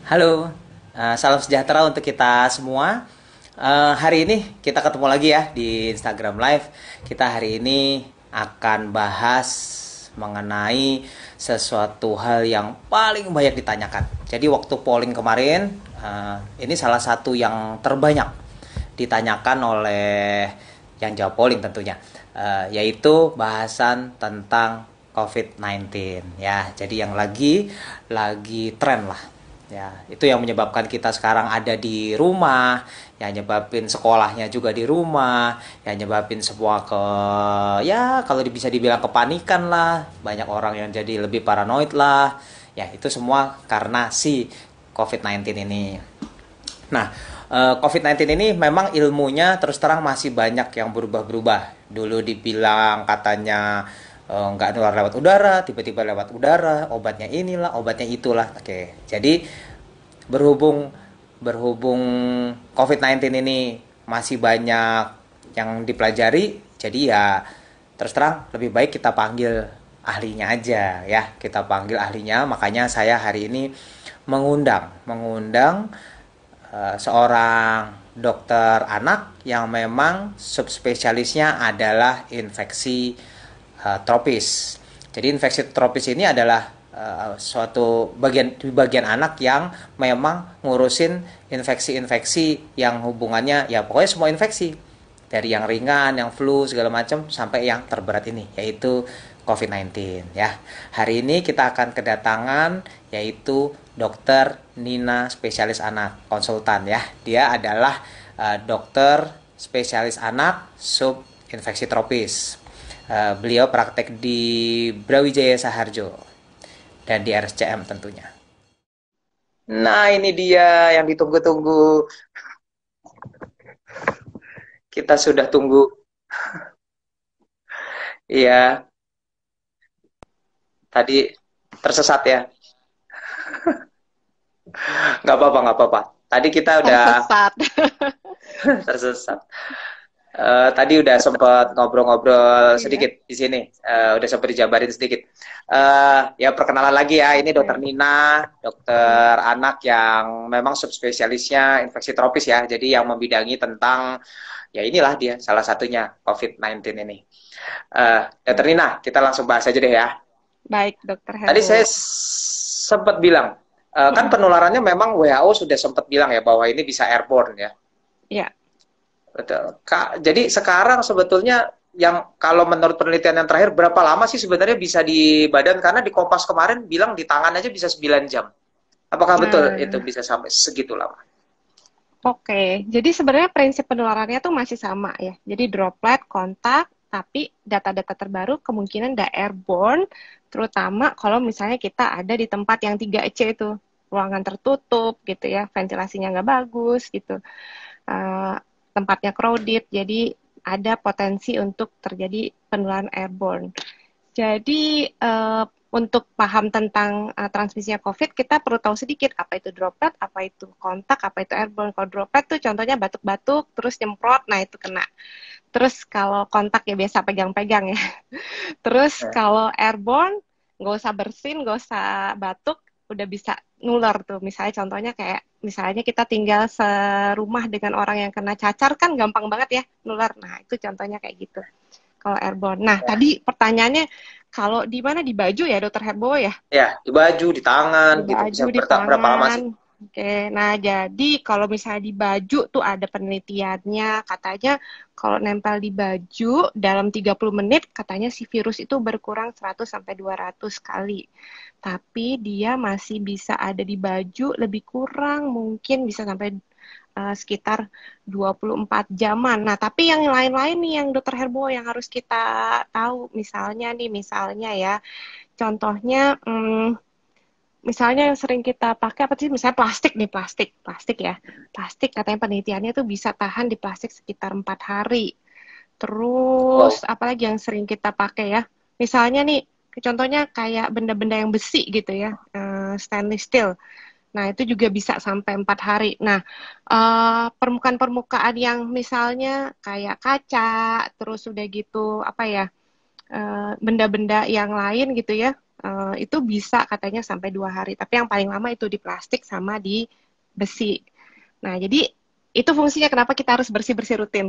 Halo, salam sejahtera untuk kita semua. Hari ini kita ketemu lagi ya di Instagram Live. Kita hari ini akan bahas mengenai sesuatu hal yang paling banyak ditanyakan. Jadi waktu polling kemarin, ini salah satu yang terbanyak ditanyakan oleh yang jawab polling tentunya, yaitu bahasan tentang COVID-19 ya. Jadi yang lagi tren lah. Ya, itu yang menyebabkan kita sekarang ada di rumah, yang nyebabin sekolahnya juga di rumah, yang nyebabin semua ya kalau bisa dibilang kepanikan lah, banyak orang yang jadi lebih paranoid lah. Ya, itu semua karena si COVID-19 ini. Nah, COVID-19 ini memang ilmunya terus terang masih banyak yang berubah-berubah. Dulu dibilang katanya nggak nular lewat udara, tiba-tiba lewat udara, obatnya inilah, obatnya itulah. Oke, jadi berhubung berhubung COVID-19 ini masih banyak yang dipelajari, jadi ya terus terang lebih baik kita panggil ahlinya aja ya, kita panggil ahlinya. Makanya saya hari ini mengundang seorang dokter anak yang memang subspesialisnya adalah infeksi tropis. Jadi infeksi tropis ini adalah suatu bagian anak yang memang ngurusin infeksi-infeksi yang hubungannya ya pokoknya semua infeksi, dari yang ringan, yang flu segala macam sampai yang terberat ini yaitu COVID-19 ya. Hari ini kita akan kedatangan yaitu Dokter Nina spesialis anak konsultan ya. Dia adalah dokter spesialis anak sub infeksi tropis. Beliau praktek di Brawijaya Saharjo dan di RSCM tentunya. Nah, ini dia yang ditunggu-tunggu. Kita sudah tunggu. Iya, tadi tersesat ya. Nggak apa-apa, nggak apa-apa. Tadi kita udah Tersesat. tersesat. Tadi udah sempat ngobrol-ngobrol Iya, sedikit di sini, udah sempat dijabarin sedikit. Ya perkenalan lagi ya, ini Dokter oke. Nina, Hmm. dokter anak yang memang subspesialisnya infeksi tropis ya, jadi yang membidangi tentang ya inilah dia salah satunya COVID-19 ini. Dokter Oke. Nina, kita langsung bahas aja deh ya. Baik, Dokter Tadi saya Herbo. sempat bilang, kan Mm-mm. penularannya memang WHO sudah sempat bilang ya bahwa ini bisa airborne ya. Ya, Betul. Kak, jadi sekarang sebetulnya yang kalau menurut penelitian yang terakhir berapa lama sih sebenarnya bisa di badan? Karena di Kompas kemarin bilang di tangan aja bisa 9 jam. Apakah betul itu nah, bisa sampai segitu lama? oke. Jadi sebenarnya prinsip penularannya tuh masih sama ya. Jadi droplet, kontak, tapi data-data terbaru kemungkinan ada airborne, terutama kalau misalnya kita ada di tempat yang 3C itu, ruangan tertutup gitu ya, ventilasinya nggak bagus gitu. eh, Tempatnya crowded, jadi ada potensi untuk terjadi penularan airborne. Jadi untuk paham tentang transmisinya COVID, kita perlu tahu sedikit apa itu droplet, apa itu kontak, apa itu airborne. Kalau droplet tuh contohnya batuk-batuk, terus nyemprot, nah itu kena. Terus kalau kontak ya biasa pegang-pegang ya. Terus Ya. kalau airborne, nggak usah bersin, nggak usah batuk, udah bisa nular tuh. Misalnya contohnya kayak, misalnya kita tinggal serumah dengan orang yang kena cacar kan gampang banget ya nular. Nah itu contohnya kayak gitu. Kalau airborne. Nah Ya, tadi pertanyaannya, kalau di mana di baju ya Dokter Herbo ya? ya di baju, di tangan Di gitu. Bisa baju, di berapa lama tangan. sih? Oke, nah jadi kalau misalnya di baju tuh ada penelitiannya, katanya kalau nempel di baju dalam 30 menit katanya si virus itu berkurang 100 sampai 200 kali. Tapi dia masih bisa ada di baju lebih kurang, mungkin bisa sampai sekitar 24 jaman. Nah, tapi yang lain-lain nih yang Dokter Herbo yang harus kita tahu, misalnya ya, contohnya misalnya yang sering kita pakai apa sih? Misalnya plastik nih, plastik ya. Plastik katanya penelitiannya tuh bisa tahan di plastik sekitar 4 hari. Terus Wow. apalagi yang sering kita pakai ya? Misalnya nih, contohnya kayak benda-benda yang besi gitu ya, stainless steel. Nah, itu juga bisa sampai 4 hari. Nah, permukaan-permukaan yang misalnya kayak kaca, terus udah gitu, apa ya, benda-benda yang lain gitu ya, itu bisa katanya sampai 2 hari. Tapi yang paling lama itu di plastik sama di besi. Nah, jadi itu fungsinya kenapa kita harus bersih-bersih rutin.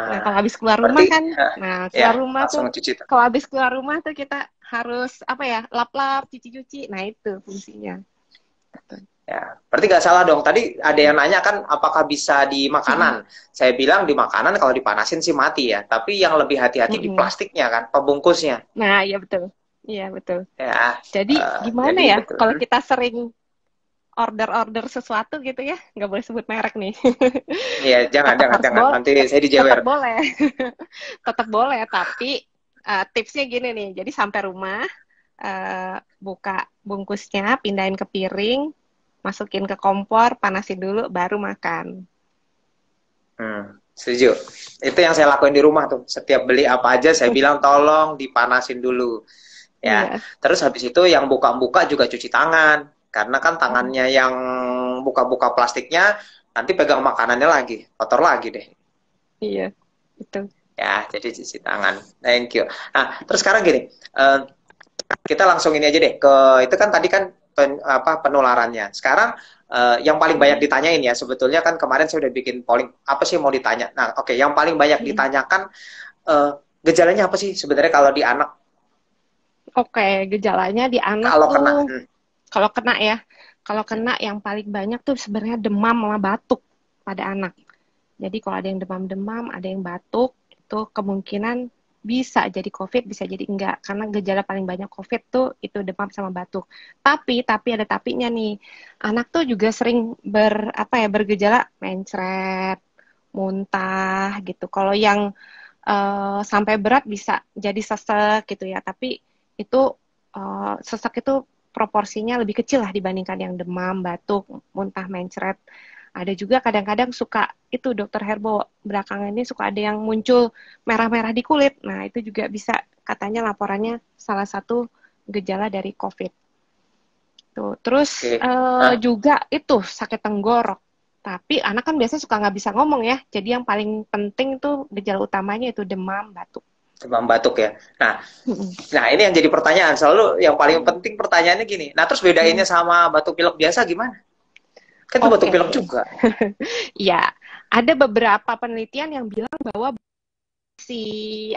Nah, kalau Ah, habis keluar berarti rumah kan, nah ya keluar rumah langsung tuh, cuci tangan. kalau habis keluar rumah tuh kita harus apa ya, lap-lap, cuci-cuci. Nah, itu fungsinya. Gitu. Ya, berarti nggak salah dong. Tadi ada yang nanya kan, apakah bisa di Mm-mm. makanan? Saya bilang di makanan kalau dipanasin sih mati ya. Tapi yang lebih hati-hati di Mm-mm. plastiknya kan, pembungkusnya. Nah, iya betul. Iya, betul. Ya, Jadi gimana jadi ya betul. kalau kita sering order-order sesuatu gitu ya, nggak boleh sebut merek nih. Iya, jangan, Tetap jangan, harus jangan. boleh, Nanti saya dijewer. tetap boleh, tetap boleh. Tapi tipsnya gini nih, jadi sampai rumah buka bungkusnya, pindahin ke piring, masukin ke kompor, panasin dulu, baru makan. Setuju. Itu yang saya lakuin di rumah tuh. Setiap beli apa aja saya bilang tolong dipanasin dulu. Ya. Iya. Terus habis itu yang buka-buka juga cuci tangan. Karena kan Mm, tangannya yang buka-buka plastiknya nanti pegang makanannya lagi, kotor lagi deh. iya, itu. Ya, jadi cuci tangan. Thank you. Nah, terus sekarang gini, kita langsung ini aja deh ke itu kan tadi kan apa penularannya. Sekarang yang paling banyak Mm, ditanyain ya sebetulnya kan kemarin saya udah bikin polling apa sih mau ditanya. Nah, oke, yang paling banyak mm. ditanyakan eh, gejalanya apa sih sebenarnya kalau di anak Oke, gejalanya di anak kalau tuh, kena? kalau kena ya, kalau kena yang paling banyak tuh sebenarnya demam sama batuk pada anak. Jadi kalau ada yang demam-demam, ada yang batuk, itu kemungkinan bisa jadi COVID, bisa jadi enggak. Karena gejala paling banyak COVID tuh itu demam sama batuk. Tapi ada tapinya nih. Anak tuh juga sering apa ya, bergejala mencret, muntah gitu. Kalau yang sampai berat bisa jadi sesek gitu ya. Tapi itu sesek itu proporsinya lebih kecil lah dibandingkan yang demam, batuk, muntah, mencret. Ada juga kadang-kadang suka itu dokter Herbo belakangan ini suka ada yang muncul merah-merah di kulit. Nah, itu juga bisa katanya laporannya salah satu gejala dari COVID. Tuh. Terus Oke. Nah, juga itu sakit tenggorok. Tapi anak kan biasanya suka nggak bisa ngomong ya. Jadi yang paling penting tuh gejala utamanya itu demam, batuk. demam batuk ya. Nah, Mm-mm. nah ini yang jadi pertanyaan selalu yang paling penting pertanyaannya gini. Nah, terus bedainnya Mm. sama batuk pilek biasa gimana? Kan itu batuk Oke, pilek juga. ya ada beberapa penelitian yang bilang bahwa si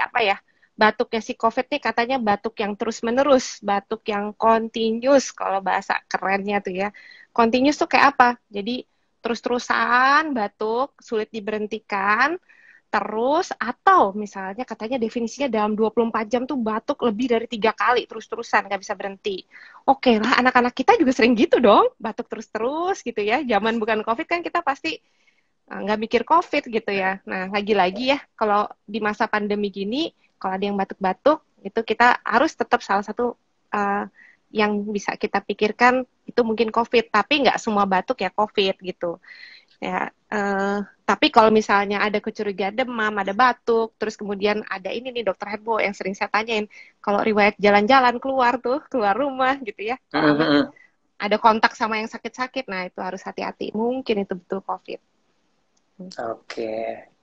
apa ya batuknya si COVID nih katanya batuk yang terus-menerus, batuk yang continuous kalau bahasa kerennya tuh ya. Continuous tuh kayak apa? Jadi terus-terusan batuk, sulit diberhentikan, terus atau misalnya katanya definisinya dalam 24 jam tuh batuk lebih dari 3 kali terus-terusan nggak bisa berhenti. Oke lah anak-anak kita juga sering gitu dong, batuk terus-terus gitu ya. Zaman bukan COVID kan kita pasti nggak mikir COVID gitu ya. Nah, lagi-lagi ya, kalau di masa pandemi gini, kalau ada yang batuk-batuk, itu kita harus tetap salah satu uh, yang bisa kita pikirkan itu mungkin COVID, tapi nggak semua batuk ya COVID gitu. Ya, tapi kalau misalnya ada kecurigaan demam, ada batuk, terus kemudian ada ini nih dokter Herbo yang sering saya tanyain, kalau riwayat jalan-jalan keluar tuh, keluar rumah gitu ya, kalau anak ada kontak sama yang sakit-sakit, nah itu harus hati-hati, mungkin itu betul COVID. Oke.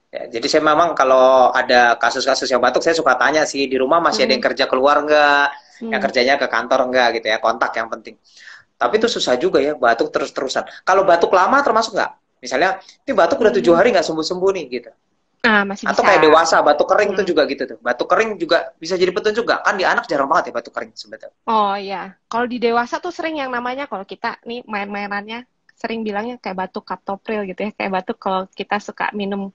Ya, jadi saya memang kalau ada kasus-kasus yang batuk, saya suka tanya sih di rumah masih ada yang Mm, kerja keluar nggak, yang mm, kerjanya ke kantor nggak gitu ya, kontak yang penting. Tapi itu mm. susah juga ya, batuk terus-terusan. Kalau batuk lama termasuk nggak? Misalnya, ini batuk udah 7 hari nggak sembuh-sembuh nih gitu. Masih Atau bisa. kayak dewasa, batuk kering tuh Mm. juga gitu tuh. Batuk kering juga bisa jadi petunjuk nggak? Kan di anak jarang banget ya batuk kering sebetulnya. Oh ya, kalau di dewasa tuh sering yang namanya kalau kita nih main-mainannya sering bilangnya kayak batuk kaptopril gitu ya, kayak batuk kalau kita suka minum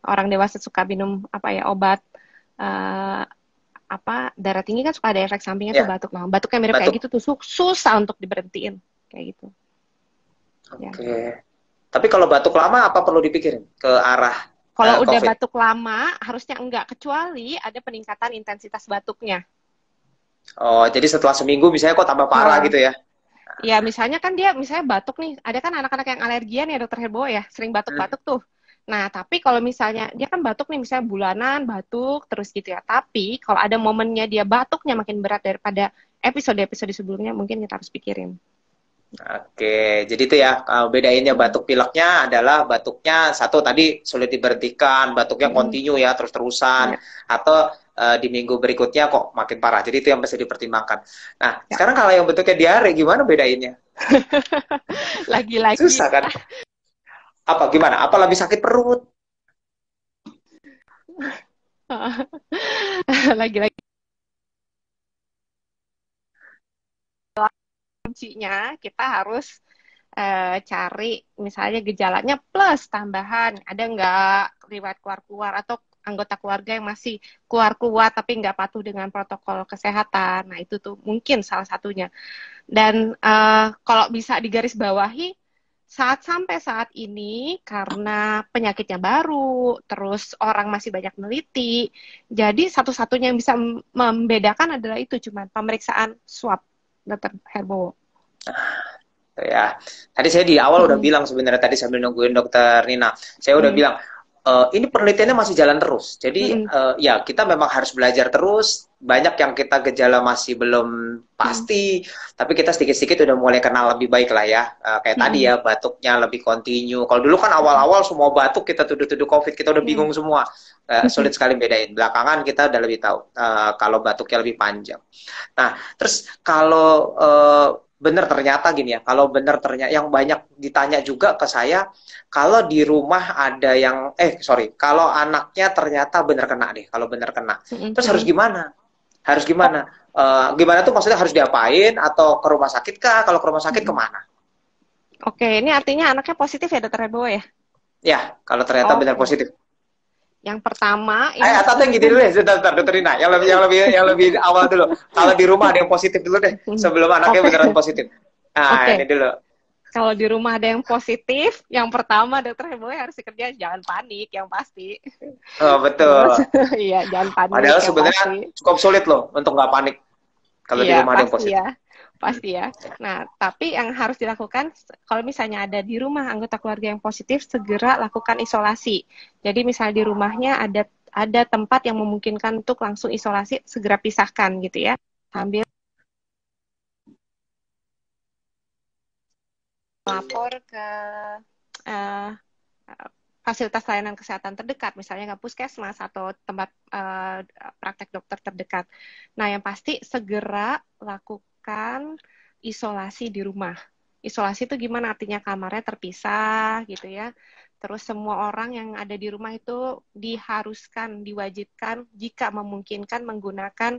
orang dewasa suka minum apa ya obat eh, apa darah tinggi kan suka ada efek sampingnya tuh Ya, batuk. Nah, batuk yang mirip kayak batuk. gitu tuh susah untuk diberhentiin kayak gitu. Ya. Oke. Tapi kalau batuk lama apa perlu dipikirin ke arah Kalau udah COVID? batuk lama harusnya enggak kecuali ada peningkatan intensitas batuknya. Oh, jadi setelah seminggu misalnya kok tambah parah Nah, gitu ya? ya, misalnya kan dia misalnya batuk nih, ada kan anak-anak yang alergian ya dokter Hebo ya, sering Hmm. batuk-batuk tuh. Nah, tapi kalau misalnya dia kan batuk nih, misalnya bulanan batuk terus gitu ya. Tapi kalau ada momennya dia batuknya makin berat daripada episode-episode sebelumnya, mungkin kita harus pikirin. Oke, jadi itu ya bedainnya Mm, batuk pileknya adalah batuknya satu tadi sulit diberhentikan, batuknya mm, kontinu ya terus-terusan, ya. atau di minggu berikutnya kok makin parah. Jadi itu yang mesti dipertimbangkan. Nah, Ya. sekarang kalau yang bentuknya diare gimana bedainnya? Lagi-lagi Susah kan? Apa gimana? Apa lebih sakit perut? lagi-lagi kuncinya kita harus cari misalnya gejalanya plus tambahan ada nggak riwayat keluar-keluar atau anggota keluarga yang masih keluar-keluar tapi nggak patuh dengan protokol kesehatan. Nah itu tuh mungkin salah satunya. Dan kalau bisa digarisbawahi sampai saat ini karena penyakitnya baru, terus orang masih banyak meneliti, jadi satu-satunya yang bisa membedakan adalah itu cuman pemeriksaan swab, Dokter Herbowo. Ya, tadi saya di awal udah Mm-mm. bilang sebenarnya tadi sambil nungguin dokter Nina, saya udah Mm-mm. bilang ini penelitiannya masih jalan terus. Jadi Mm-mm. ya kita memang harus belajar terus. Banyak yang kita gejala masih belum Mm-mm. pasti, tapi kita sedikit-sedikit udah mulai kenal lebih baik lah ya. Kayak tadi Mm-mm. ya batuknya lebih kontinu. Kalau dulu kan Mm-mm. awal-awal semua batuk kita tuduh-tuduh COVID, kita udah Mm-mm. bingung semua. Sulit sekali bedain. Belakangan kita udah lebih tahu kalau batuknya lebih panjang. Nah, terus kalau benar ternyata gini ya, kalau benar ternyata yang banyak ditanya juga ke saya, kalau di rumah ada yang, sorry, kalau anaknya ternyata benar kena deh, kalau benar kena, terus harus Mm-mm. gimana? Harus Oh, gimana? Gimana tuh maksudnya harus diapain atau ke rumah sakit kah? Kalau ke rumah sakit mm-mm. kemana? Oke, ini artinya anaknya positif ya, Dokter Herbowo ya? Ya, kalau ternyata benar Oke. positif. Yang pertama, ini Atau yang gini dulu deh, sebentar, Dokter Rina. Yang lebih awal dulu. Kalau di rumah ada yang positif dulu deh, sebelum anaknya oke, beneran positif. Nah, ini oke. dulu. Kalau di rumah ada yang positif, yang pertama Dokter Herbowo harus kerja jangan panik, yang pasti. Oh, Terus, betul. iya jangan panik, Padahal yang sebenarnya pasti. cukup sulit loh untuk nggak panik kalau di Iya, rumah ada yang pasti positif. ya. Hmm. Pasti ya. Nah, tapi yang harus dilakukan kalau misalnya ada di rumah anggota keluarga yang positif, segera lakukan isolasi. Jadi misalnya di rumahnya ada tempat yang memungkinkan untuk langsung isolasi, segera pisahkan gitu ya. Sambil lapor ke uh, fasilitas layanan kesehatan terdekat, misalnya ke puskesmas atau tempat praktek dokter terdekat. Nah, yang pasti segera lakukan isolasi di rumah. Isolasi itu gimana? Artinya kamarnya terpisah gitu ya. Terus semua orang yang ada di rumah itu diharuskan, diwajibkan jika memungkinkan menggunakan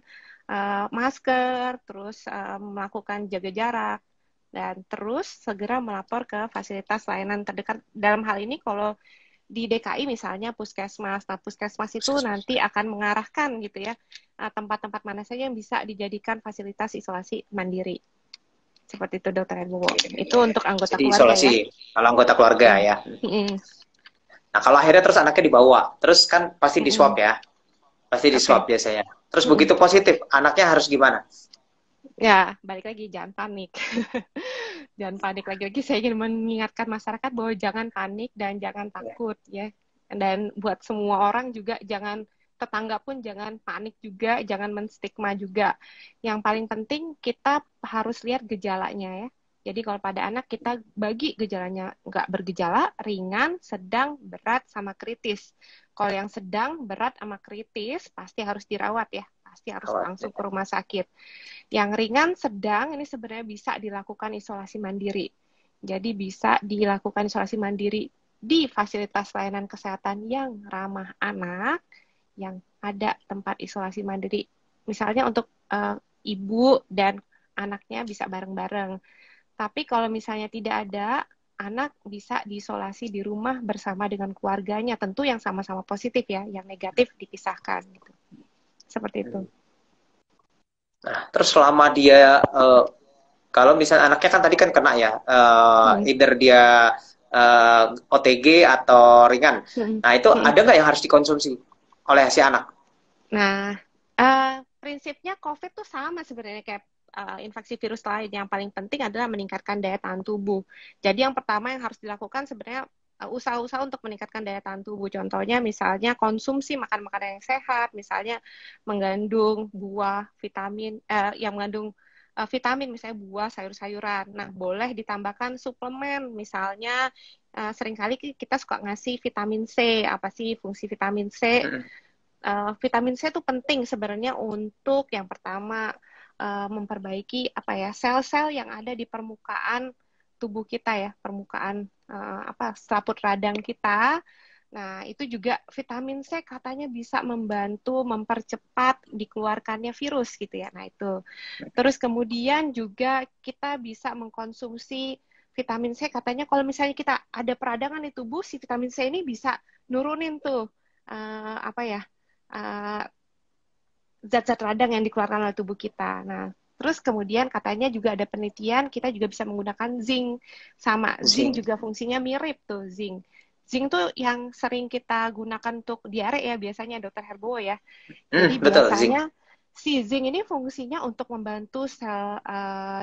masker, terus melakukan jaga jarak, dan terus segera melapor ke fasilitas layanan terdekat. Dalam hal ini kalau di DKI misalnya puskesmas. Nah, puskesmas itu Puskesmas. nanti akan mengarahkan gitu ya tempat-tempat mana saja yang bisa dijadikan fasilitas isolasi mandiri. Seperti itu Dokter Herbowo. Itu untuk anggota Jadi keluarga ya. isolasi kalau anggota keluarga Mm. ya. Mm. Nah, kalau akhirnya terus anaknya dibawa, terus kan pasti di swab Mm. ya. Pasti di Oke. swab biasanya. Terus Mm. begitu positif, anaknya harus gimana? Ya, balik lagi jangan panik. Jangan panik lagi-lagi. Saya ingin mengingatkan masyarakat bahwa jangan panik dan jangan takut ya. Dan buat semua orang juga jangan, tetangga pun jangan panik juga, jangan menstigma juga. Yang paling penting kita harus lihat gejalanya ya. Jadi kalau pada anak kita bagi gejalanya nggak bergejala, ringan, sedang, berat, sama kritis. Kalau yang sedang, berat, sama kritis pasti harus dirawat ya. Pasti harus langsung ke rumah sakit. Yang ringan, sedang, ini sebenarnya bisa dilakukan isolasi mandiri. Jadi bisa dilakukan isolasi mandiri di fasilitas layanan kesehatan yang ramah anak, yang ada tempat isolasi mandiri. Misalnya untuk ibu dan anaknya bisa bareng-bareng. Tapi kalau misalnya tidak ada, anak bisa diisolasi di rumah bersama dengan keluarganya. Tentu yang sama-sama positif ya, yang negatif dipisahkan. Gitu. Seperti itu. Nah, terus selama dia kalau misalnya anaknya kan tadi kan kena ya, Hmm. either dia OTG atau ringan. Hmm. Nah, itu Hmm. ada nggak yang harus dikonsumsi oleh si anak? Nah, prinsipnya COVID tuh sama sebenarnya kayak infeksi virus lain. Yang paling penting adalah meningkatkan daya tahan tubuh. Jadi yang pertama yang harus dilakukan sebenarnya usaha-usaha untuk meningkatkan daya tahan tubuh. Contohnya misalnya konsumsi makan makanan yang sehat, misalnya mengandung buah, vitamin, yang mengandung vitamin, misalnya buah, sayur-sayuran. Nah, boleh ditambahkan suplemen, misalnya seringkali kita suka ngasih vitamin C. Apa sih fungsi vitamin C? vitamin C itu penting sebenarnya untuk yang pertama memperbaiki apa ya sel-sel yang ada di permukaan tubuh kita ya, permukaan selaput radang kita. Nah, itu juga vitamin C katanya bisa membantu mempercepat dikeluarkannya virus gitu ya. Nah, itu. Terus kemudian juga kita bisa mengkonsumsi vitamin C katanya kalau misalnya kita ada peradangan di tubuh, si vitamin C ini bisa nurunin tuh apa ya zat-zat radang yang dikeluarkan oleh tubuh kita. Nah, terus kemudian katanya juga ada penelitian kita juga bisa menggunakan zinc. Sama zinc Zinc. juga fungsinya mirip tuh zinc. Zinc tuh yang sering kita gunakan untuk diare ya biasanya Dokter Herbo ya. Jadi Betul, zinc. biasanya si zinc ini fungsinya untuk membantu sel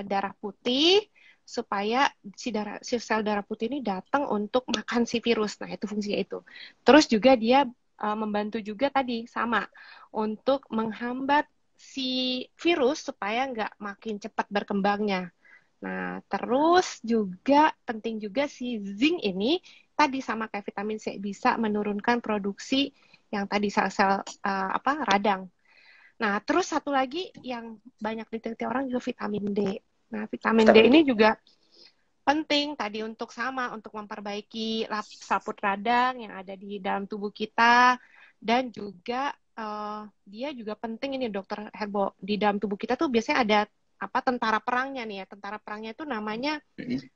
darah putih supaya si sel darah putih ini datang untuk makan si virus. Nah, itu fungsinya itu. Terus juga dia membantu juga tadi sama untuk menghambat si virus supaya nggak makin cepat berkembangnya. Nah, terus juga penting juga si zinc ini tadi sama kayak vitamin C bisa menurunkan produksi yang tadi sel-sel radang. Nah, terus satu lagi yang banyak diteliti orang juga vitamin D. Nah, vitamin D Vitamin ini D. juga penting tadi untuk memperbaiki saput radang yang ada di dalam tubuh kita dan juga dia juga penting ini Dokter Herbo di dalam tubuh kita tuh biasanya ada tentara perangnya nih ya. Tentara perangnya itu namanya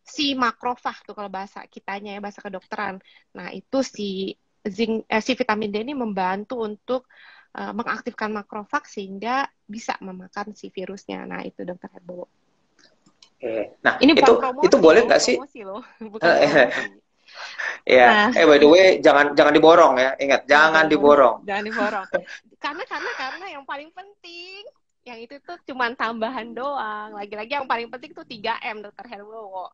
si makrofag tuh kalau bahasa kitanya ya, bahasa kedokteran. Nah, itu si vitamin D ini membantu untuk mengaktifkan makrofag sehingga bisa memakan si virusnya. Nah, itu Dokter Herbo. Nah, Ini bukan itu promosi boleh loh, nggak sih? bukan promosi. Ya, Nah, by the way, jangan diborong ya. Ingat, ya jangan jangan diborong, diborong. jangan diborong. Karena yang paling penting, yang itu tuh cuman tambahan doang. Lagi-lagi yang paling penting tuh 3M Dokter Herbowo.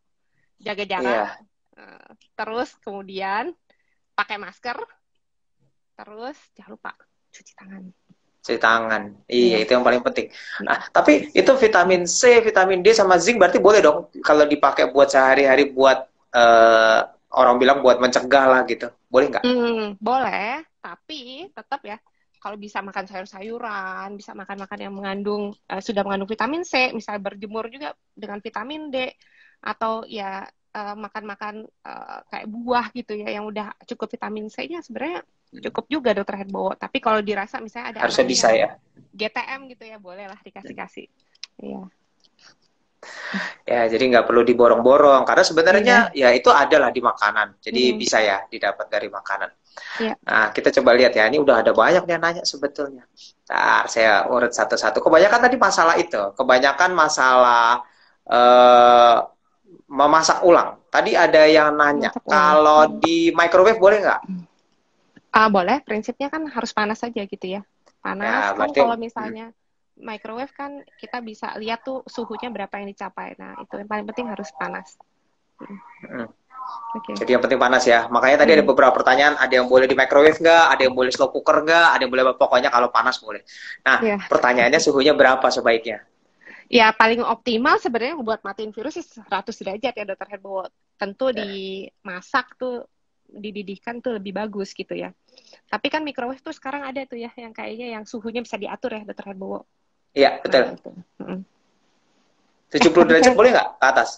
Jaga jarak, Iya, terus kemudian pakai masker, terus jangan lupa cuci tangan. cuci tangan. Iya, Iya. itu yang paling penting. Nah, tapi itu vitamin C, vitamin D sama zinc berarti boleh dong kalau dipakai buat sehari-hari buat orang bilang buat mencegah lah gitu. Boleh nggak? Boleh, tapi tetap ya kalau bisa makan sayur-sayuran, bisa makan-makan yang sudah mengandung vitamin C, misalnya berjemur juga dengan vitamin D, atau ya makan-makan kayak buah gitu ya yang udah cukup vitamin C-nya sebenarnya cukup juga Dokter Herbowo. Tapi kalau dirasa misalnya ada Harusnya anaknya bisa yang ya. GTM gitu ya, bolehlah dikasih-kasih. Iya. Ya, jadi nggak perlu diborong-borong karena sebenarnya Iya. ya itu adalah di makanan. Jadi Mm-mm. bisa ya didapat dari makanan. Iya. Nah, kita coba lihat ya. Ini udah ada banyak yang nanya sebetulnya. Ntar saya urut satu-satu. Kebanyakan tadi masalah itu. Kebanyakan masalah eh, memasak ulang. Tadi ada yang nanya, Masak ulang. kalau di microwave boleh nggak? Boleh, prinsipnya kan harus panas saja gitu ya. Panas Ya, kan berarti kalau misalnya microwave kan kita bisa lihat tuh suhunya berapa yang dicapai. Nah, itu yang paling penting harus panas. mm, Oke. jadi yang penting panas ya. Makanya tadi ada Mm. beberapa pertanyaan, ada yang boleh di microwave nggak, ada yang boleh slow cooker nggak, ada yang boleh pokoknya kalau panas boleh. Nah, Ya, pertanyaannya suhunya berapa sebaiknya? ya paling optimal sebenarnya buat matiin virus sih 100 derajat ya Dokter Herbowo. Tentu Ya, dimasak tuh, dididihkan tuh lebih bagus gitu ya. Tapi kan microwave tuh sekarang ada tuh ya yang kayaknya yang suhunya bisa diatur ya Dokter Herbowo. iya, Nah, betul. itu. Mm. 70 Tapi derajat saya boleh nggak ke atas?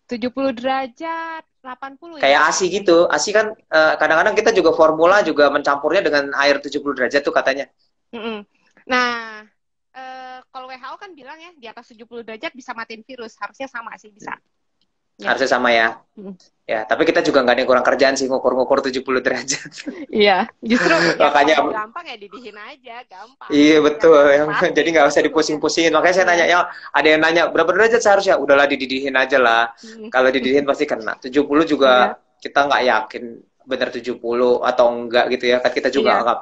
70 derajat, 80 ya. Kayak ASI gitu. ASI kan kadang-kadang kita juga formula juga mencampurnya dengan air 70 derajat tuh katanya. Mm-mm. Nah, kalau WHO kan bilang ya di atas 70 derajat bisa matiin virus. Harusnya sama sih bisa. Ya. Harusnya sama ya. Mm. Ya, tapi kita juga nggak ada yang kurang kerjaan sih ngukur-ngukur 70 derajat. Iya, justru ya kalau Makanya mau gampang ya didihin aja, gampang. iya Nggak betul. harus Jadi pasti nggak usah gitu ya. dipusing-pusingin. Makanya saya Iya. nanya ya, ada yang nanya berapa derajat seharusnya? Udahlah dididihin aja lah. Mm. Kalau dididihin pasti kena. 70 Iya, juga kita nggak yakin benar 70 atau enggak gitu ya. Kan kita juga iya, nggak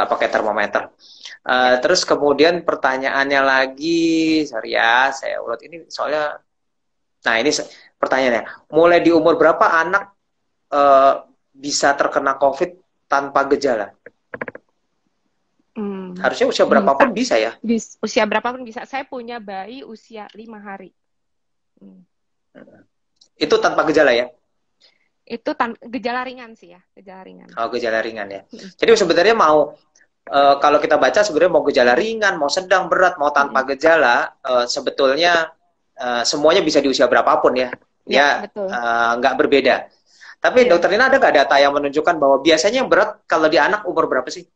pakai termometer. iya. Terus kemudian pertanyaannya lagi, sorry ya, saya urut ini soalnya. Nah ini pertanyaannya, mulai di umur berapa anak eh, bisa terkena COVID tanpa gejala? Harusnya usia Bisa. berapapun bisa ya? Usia berapapun bisa. Saya punya bayi usia 5 hari. Hmm. Itu tanpa gejala ya? Itu gejala ringan sih ya, gejala ringan. Oh, gejala ringan ya. Mm. Jadi sebenarnya mau kalau kita baca sebenarnya mau gejala ringan, mau sedang, berat, mau tanpa Mm-mm. gejala, sebetulnya semuanya bisa di usia berapapun ya. Ya, Dia betul. nggak berbeda. Tapi Iya. dokter Lina ada nggak data yang menunjukkan bahwa biasanya yang berat kalau di anak umur berapa sih?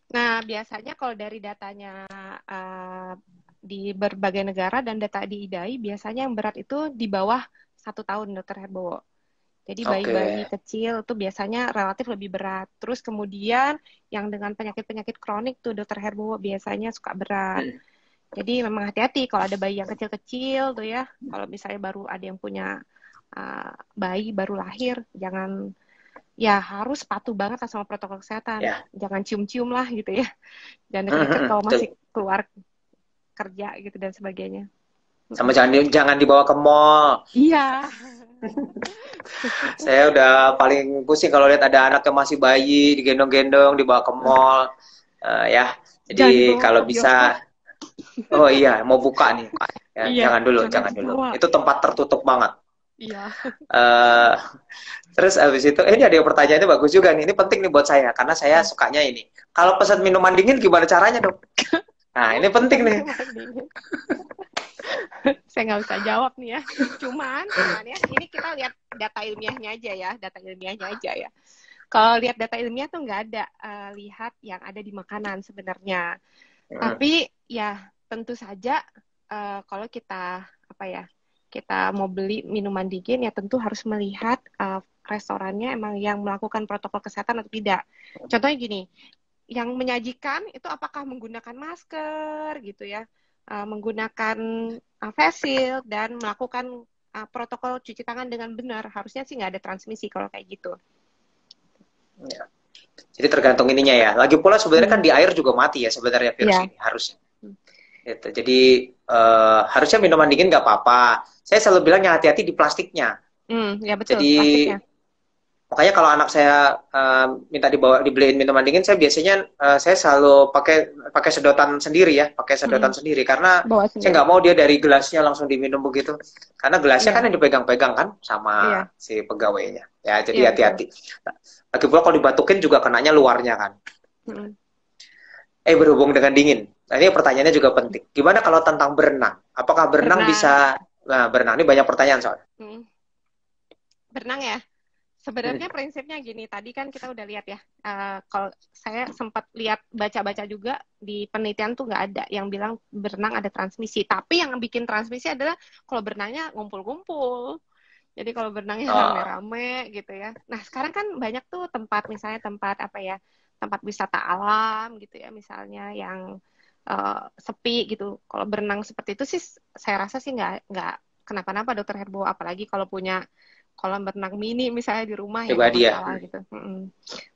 Nah, biasanya kalau dari datanya eh, di berbagai negara dan data di IDAI, biasanya yang berat itu di bawah 1 tahun, Dokter Herbowo. Jadi bayi-bayi Oke. kecil itu biasanya relatif lebih berat. Terus kemudian yang dengan penyakit-penyakit kronik tuh, Dokter Herbowo biasanya suka berat. Hmm. Jadi memang hati-hati kalau ada bayi yang kecil-kecil tuh ya. Kalau misalnya baru ada yang punya bayi baru lahir, jangan ya harus patuh banget lah sama protokol kesehatan. Ya. Jangan cium-cium lah gitu ya. Jangan deket-deket Hmm, kalau masih betul. keluar kerja gitu dan sebagainya. Sama Mm-mm. jangan dibawa ke mall. Iya, Saya udah paling pusing kalau lihat ada anak yang masih bayi digendong-gendong dibawa ke mall. Ya, jangan jadi dibawa ke kalau bioskop. bisa, oh iya mau buka nih, ya Iya, jangan dulu, jangan jangan dulu. dibawa. Itu tempat tertutup banget. Iya. eh Terus abis itu, ini ada yang pertanyaannya bagus juga nih. Ini penting nih buat saya karena saya Hmm. sukanya ini. Kalau pesan minuman dingin gimana caranya dok? Nah ini penting Pesan nih. minuman dingin. Saya nggak bisa jawab nih ya. Cuman ya, ini kita lihat data ilmiahnya aja ya, data ilmiahnya aja ya. Kalau lihat data ilmiah tuh nggak ada lihat yang ada di makanan sebenarnya. Hmm. Tapi ya tentu saja kalau kita apa ya, kita mau beli minuman dingin ya tentu harus melihat restorannya emang yang melakukan protokol kesehatan atau tidak. Contohnya gini, yang menyajikan itu apakah menggunakan masker gitu ya, menggunakan face shield dan melakukan protokol cuci tangan dengan benar. Harusnya sih nggak ada transmisi kalau kayak gitu. Ya. Jadi tergantung ininya ya. Lagi pula sebenarnya kan Hmm, di air juga mati ya sebenarnya virus ya. ini harusnya. Gitu. Jadi harusnya minuman dingin nggak apa-apa. Saya selalu bilang yang hati-hati di plastiknya. Ya betul, Jadi plastiknya. makanya kalau anak saya minta dibeliin minuman dingin, saya biasanya saya selalu pakai pakai sedotan sendiri ya, pakai sedotan Hmm, sendiri karena bawa saya sendiri. nggak mau dia dari gelasnya langsung diminum begitu. Karena gelasnya kan Iya, yang dipegang-pegang kan sama iya, si pegawainya. Ya, iya jadi betul. hati-hati. Nah, lagi pula kalau dibatukin juga kenanya luarnya kan. Hmm. Berhubung dengan dingin. Nah, ini pertanyaannya juga penting. Gimana kalau tentang berenang? Apakah berenang Berenang. bisa? Nah, berenang ini banyak pertanyaan soalnya. Hmm. Berenang ya. Hmm. Sebenarnya prinsipnya gini, tadi kan kita udah lihat ya, kalau saya sempat lihat baca-baca juga di penelitian tuh nggak ada yang bilang berenang ada transmisi. Tapi yang bikin transmisi adalah kalau berenangnya ngumpul-ngumpul. Jadi kalau berenangnya Oh, rame-rame gitu ya. Nah sekarang kan banyak tuh tempat, misalnya tempat apa ya, tempat wisata alam gitu ya, misalnya yang sepi gitu. Kalau berenang seperti itu sih, saya rasa sih nggak kenapa-napa Dokter Herbo. Apalagi kalau punya kolam berenang mini misalnya di rumah ya nggak pribadi ya. masalah gitu. Mm-mm.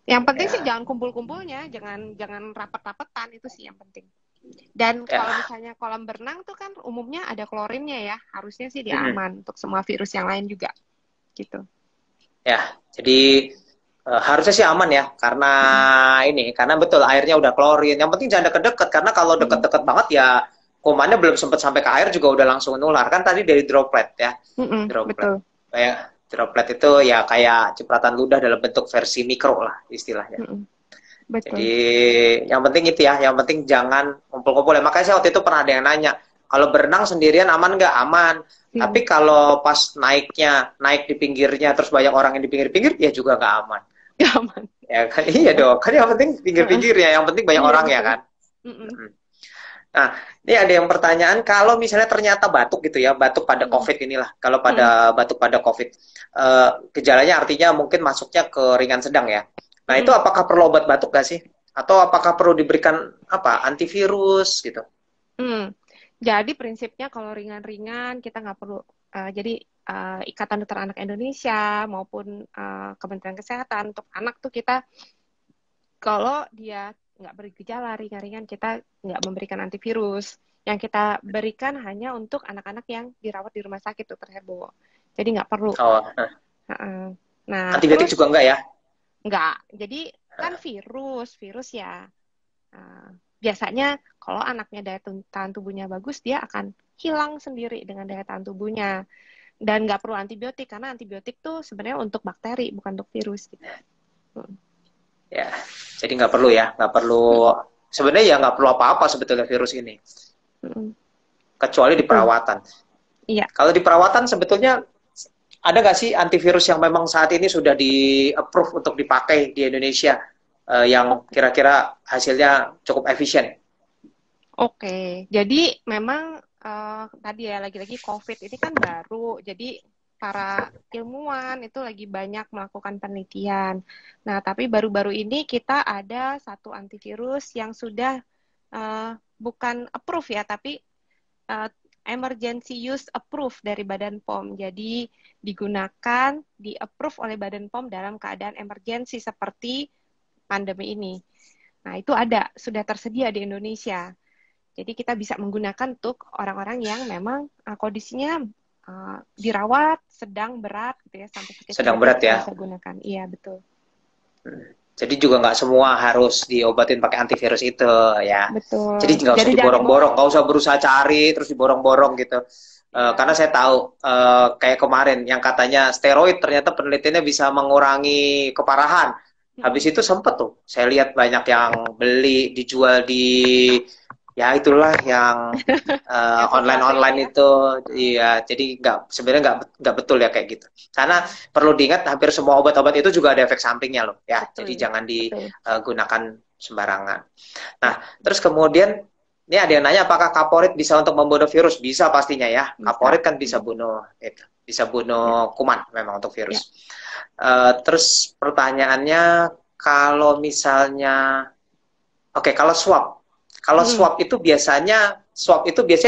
Yang penting sih Ya, jangan kumpul-kumpulnya, jangan jangan rapet-rapetan itu sih yang penting. Dan kalau ya. misalnya kolam berenang tuh kan umumnya ada klorinnya ya, harusnya sih dia Hmm. aman untuk semua virus yang lain juga gitu. Ya, jadi harusnya sih aman ya, karena Mm-mm. karena betul airnya udah klorin. Yang penting jangan deket-deket, karena kalau Mm-mm. deket-deket banget ya kumannya belum sempat sampai ke air juga udah langsung nular. Kan tadi dari droplet ya, Mm-mm. droplet. Betul. Kayak droplet itu ya kayak cipratan ludah dalam bentuk versi mikro lah istilahnya. Mm-mm. Jadi Betul. yang penting itu ya, yang penting jangan kumpul-kumpul ya. Makanya saya waktu itu pernah ada yang nanya, kalau berenang sendirian aman nggak? Aman. Tapi Mm. kalau pas naik di pinggirnya, terus banyak orang yang di pinggir-pinggir, ya juga nggak aman. Gak aman. Ya kan, iya Iya. dong. Kan yang penting pinggir-pinggirnya, yang penting banyak Iya orang ya betul. kan. Mm-mm. Nah, ini ada yang pertanyaan, kalau misalnya ternyata batuk gitu ya, batuk pada Mm-mm. COVID inilah, kalau Mm-mm. pada batuk pada COVID, gejalanya artinya mungkin masuknya ke ringan sedang ya. Nah, itu Mm-mm. apakah perlu obat batuk nggak sih? Atau apakah perlu diberikan apa antivirus gitu? Mm. Jadi prinsipnya kalau ringan-ringan kita nggak perlu. Jadi Ikatan Dokter Anak Indonesia maupun Kementerian Kesehatan untuk anak tuh kita kalau dia nggak bergejala ringan-ringan kita nggak memberikan antivirus. Yang kita berikan hanya untuk anak-anak yang dirawat di rumah sakit Dokter Herbowo. Jadi nggak perlu. Oh, Heeh. Nah antibiotik terus juga enggak ya? nggak. Jadi kan virus ya. Nah, biasanya kalau anaknya daya tahan tubuhnya bagus, dia akan hilang sendiri dengan daya tahan tubuhnya. Dan nggak perlu antibiotik, karena antibiotik tuh sebenarnya untuk bakteri, bukan untuk virus. Gitu. Ya, jadi nggak perlu ya, nggak perlu Mm-mm. sebenarnya ya nggak perlu apa-apa sebetulnya virus ini, Mm, kecuali di betul. perawatan. Iya. Kalau di perawatan sebetulnya ada nggak sih antivirus yang memang saat ini sudah di-approve untuk dipakai di Indonesia, yang Oke. kira-kira hasilnya cukup efisien? Oke. Jadi memang tadi ya lagi-lagi COVID ini kan baru. Jadi para ilmuwan itu lagi banyak melakukan penelitian. Nah, tapi baru-baru ini kita ada satu antivirus yang sudah bukan approve ya, tapi uh, emergency use approve dari Badan POM. Jadi digunakan, di-approve oleh Badan POM dalam keadaan emergency seperti pandemi ini. Nah, itu ada, sudah tersedia di Indonesia. Jadi kita bisa menggunakan untuk orang-orang yang memang kondisinya dirawat sedang berat gitu ya, sampai sakit Sedang kritis berat kita ya. bisa gunakan. Iya, betul. Jadi juga nggak semua harus diobatin pakai antivirus itu ya. Jadi Betul. nggak usah Jadi jangan diborong-borong, diborong. nggak usah berusaha cari terus diborong-borong gitu. Karena Iya. saya tahu kayak kemarin yang katanya steroid ternyata penelitiannya bisa mengurangi keparahan. Mm-mm. Habis itu sempet tuh, saya lihat banyak yang beli dijual di ya itulah yang Yang sesuatu itu online-online ya. itu, iya. Jadi sebenarnya nggak betul ya kayak gitu. Karena perlu diingat hampir semua obat-obat itu juga ada efek sampingnya loh ya. Jadi Betul. jangan Betul. digunakan sembarangan. Nah, Ya, terus kemudian ini ada yang nanya apakah kaporit bisa untuk membunuh virus? Bisa pastinya ya. bisa. Kaporit kan bisa Mm. bunuh itu, bisa Ya, bunuh kuman memang untuk ya. virus. Terus pertanyaannya kalau misalnya oke, kalau swab. Kalau Mm. swab itu biasanya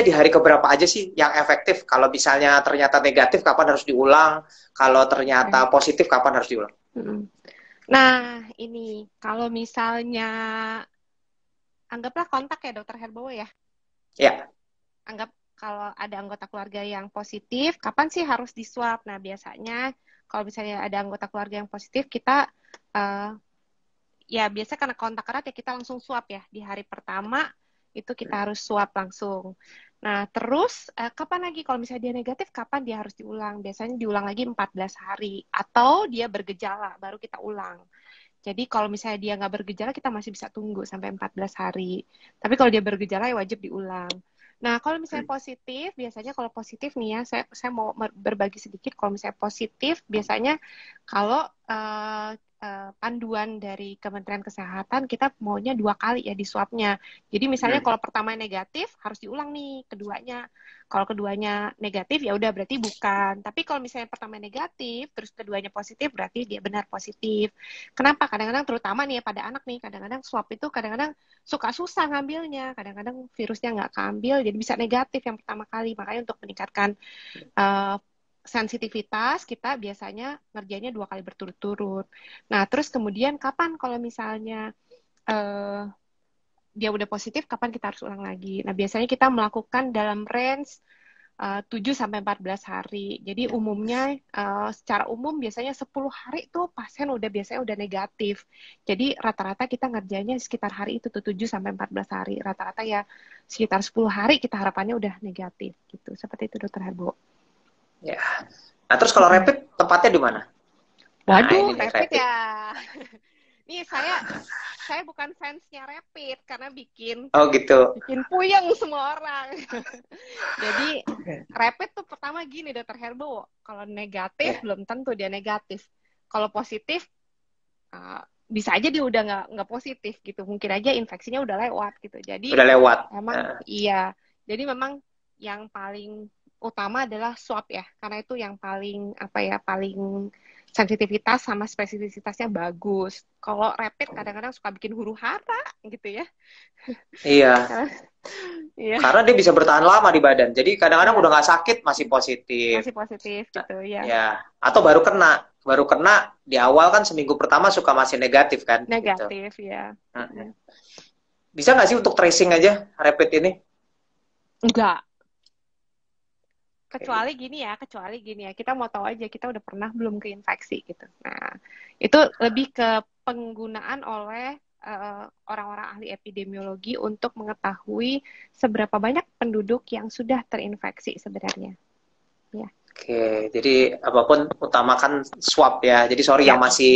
di hari keberapa aja sih yang efektif? Kalau misalnya ternyata negatif, kapan harus diulang? Kalau ternyata Oke. positif, kapan harus diulang? Mm. Nah, ini kalau misalnya anggaplah kontak ya Dokter Herbowo ya. Ya, Anggap kalau ada anggota keluarga yang positif, kapan sih harus di-swab? Nah, biasanya kalau misalnya ada anggota keluarga yang positif, kita eh, ya biasa karena kontak erat ya kita langsung swab ya. Di hari pertama itu kita harus swab langsung. Nah, terus kapan lagi kalau misalnya dia negatif, kapan dia harus diulang? Biasanya diulang lagi 14 hari. Atau dia bergejala, baru kita ulang. Jadi kalau misalnya dia nggak bergejala, kita masih bisa tunggu sampai 14 hari. Tapi kalau dia bergejala, ya wajib diulang. Nah, kalau misalnya positif, biasanya kalau positif nih ya, saya mau berbagi sedikit. Kalau misalnya positif, biasanya kalau panduan dari Kementerian Kesehatan, kita maunya 2 kali ya di swabnya. Jadi misalnya kalau pertama negatif, harus diulang nih keduanya. Kalau keduanya negatif, ya udah berarti bukan. Tapi kalau misalnya pertama negatif, terus keduanya positif, berarti dia benar positif. Kenapa? Kadang-kadang terutama nih ya pada anak nih, kadang-kadang swab itu kadang-kadang suka susah ngambilnya, kadang-kadang virusnya nggak keambil, jadi bisa negatif yang pertama kali. Makanya untuk meningkatkan uh, sensitivitas, kita biasanya ngerjainnya 2 kali berturut-turut. Nah, terus kemudian kapan kalau misalnya uh, dia udah positif, kapan kita harus ulang lagi? Nah, biasanya kita melakukan dalam range 7 sampai 14 hari. Jadi umumnya secara umum biasanya 10 hari tuh pasien biasanya udah negatif. Jadi rata-rata kita ngerjainnya sekitar hari itu tuh 7 sampai 14 hari. Rata-rata ya sekitar 10 hari kita harapannya udah negatif gitu. Seperti itu Dokter Herbo. ya. Nah, terus kalau rapid tempatnya di mana? Nah, Waduh, ini nih rapid rapid. ya. Nih saya bukan fansnya rapid karena bikin Oh gitu. bikin puyeng semua orang. Jadi rapid tuh pertama gini Dokter Herbo, kalau negatif Ya, belum tentu dia negatif. Kalau positif bisa aja dia udah nggak positif gitu. Mungkin aja infeksinya udah lewat gitu. Jadi udah lewat. emang iya. Jadi memang yang paling utama adalah swab ya, karena itu yang paling apa ya paling sensitivitas sama spesifisitasnya bagus. Kalau rapid kadang-kadang suka bikin huru hara gitu ya. Iya. Iya, Karena dia bisa bertahan lama di badan. Jadi kadang-kadang iya udah nggak sakit masih positif. masih positif gitu ya. Ya, atau baru kena di awal kan seminggu pertama suka masih negatif kan, gitu. Negatif ya. Bisa nggak sih untuk tracing aja rapid ini? Enggak, Oke. kecuali gini ya, kita mau tahu aja kita udah pernah belum keinfeksi gitu. Nah, itu lebih ke penggunaan oleh orang-orang ahli epidemiologi untuk mengetahui seberapa banyak penduduk yang sudah terinfeksi sebenarnya. Ya, Oke, jadi apapun utamakan swab ya. Jadi sorry ya, yang masih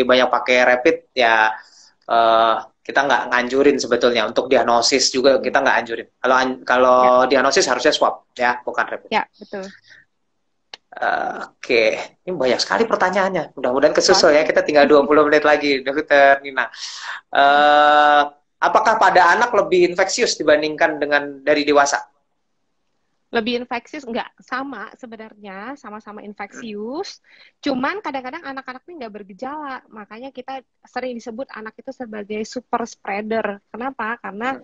banyak pakai rapid ya, Kita nggak nganjurin sebetulnya untuk diagnosis juga Hmm. kita nggak anjurin. Kalau Ya, diagnosis harusnya swab ya, bukan rapid. ya, betul. Oke, ini banyak sekali pertanyaannya. Mudah-mudahan kesusul ya. Banyak. Kita tinggal 20 menit lagi, Dokter Nina. Eh, apakah pada anak lebih infeksius dibandingkan dengan dari dewasa? Lebih infeksius nggak sama sebenarnya, sama-sama infeksius, cuman kadang-kadang anak-anak ini nggak bergejala, makanya kita sering disebut anak itu sebagai super spreader. Kenapa? Karena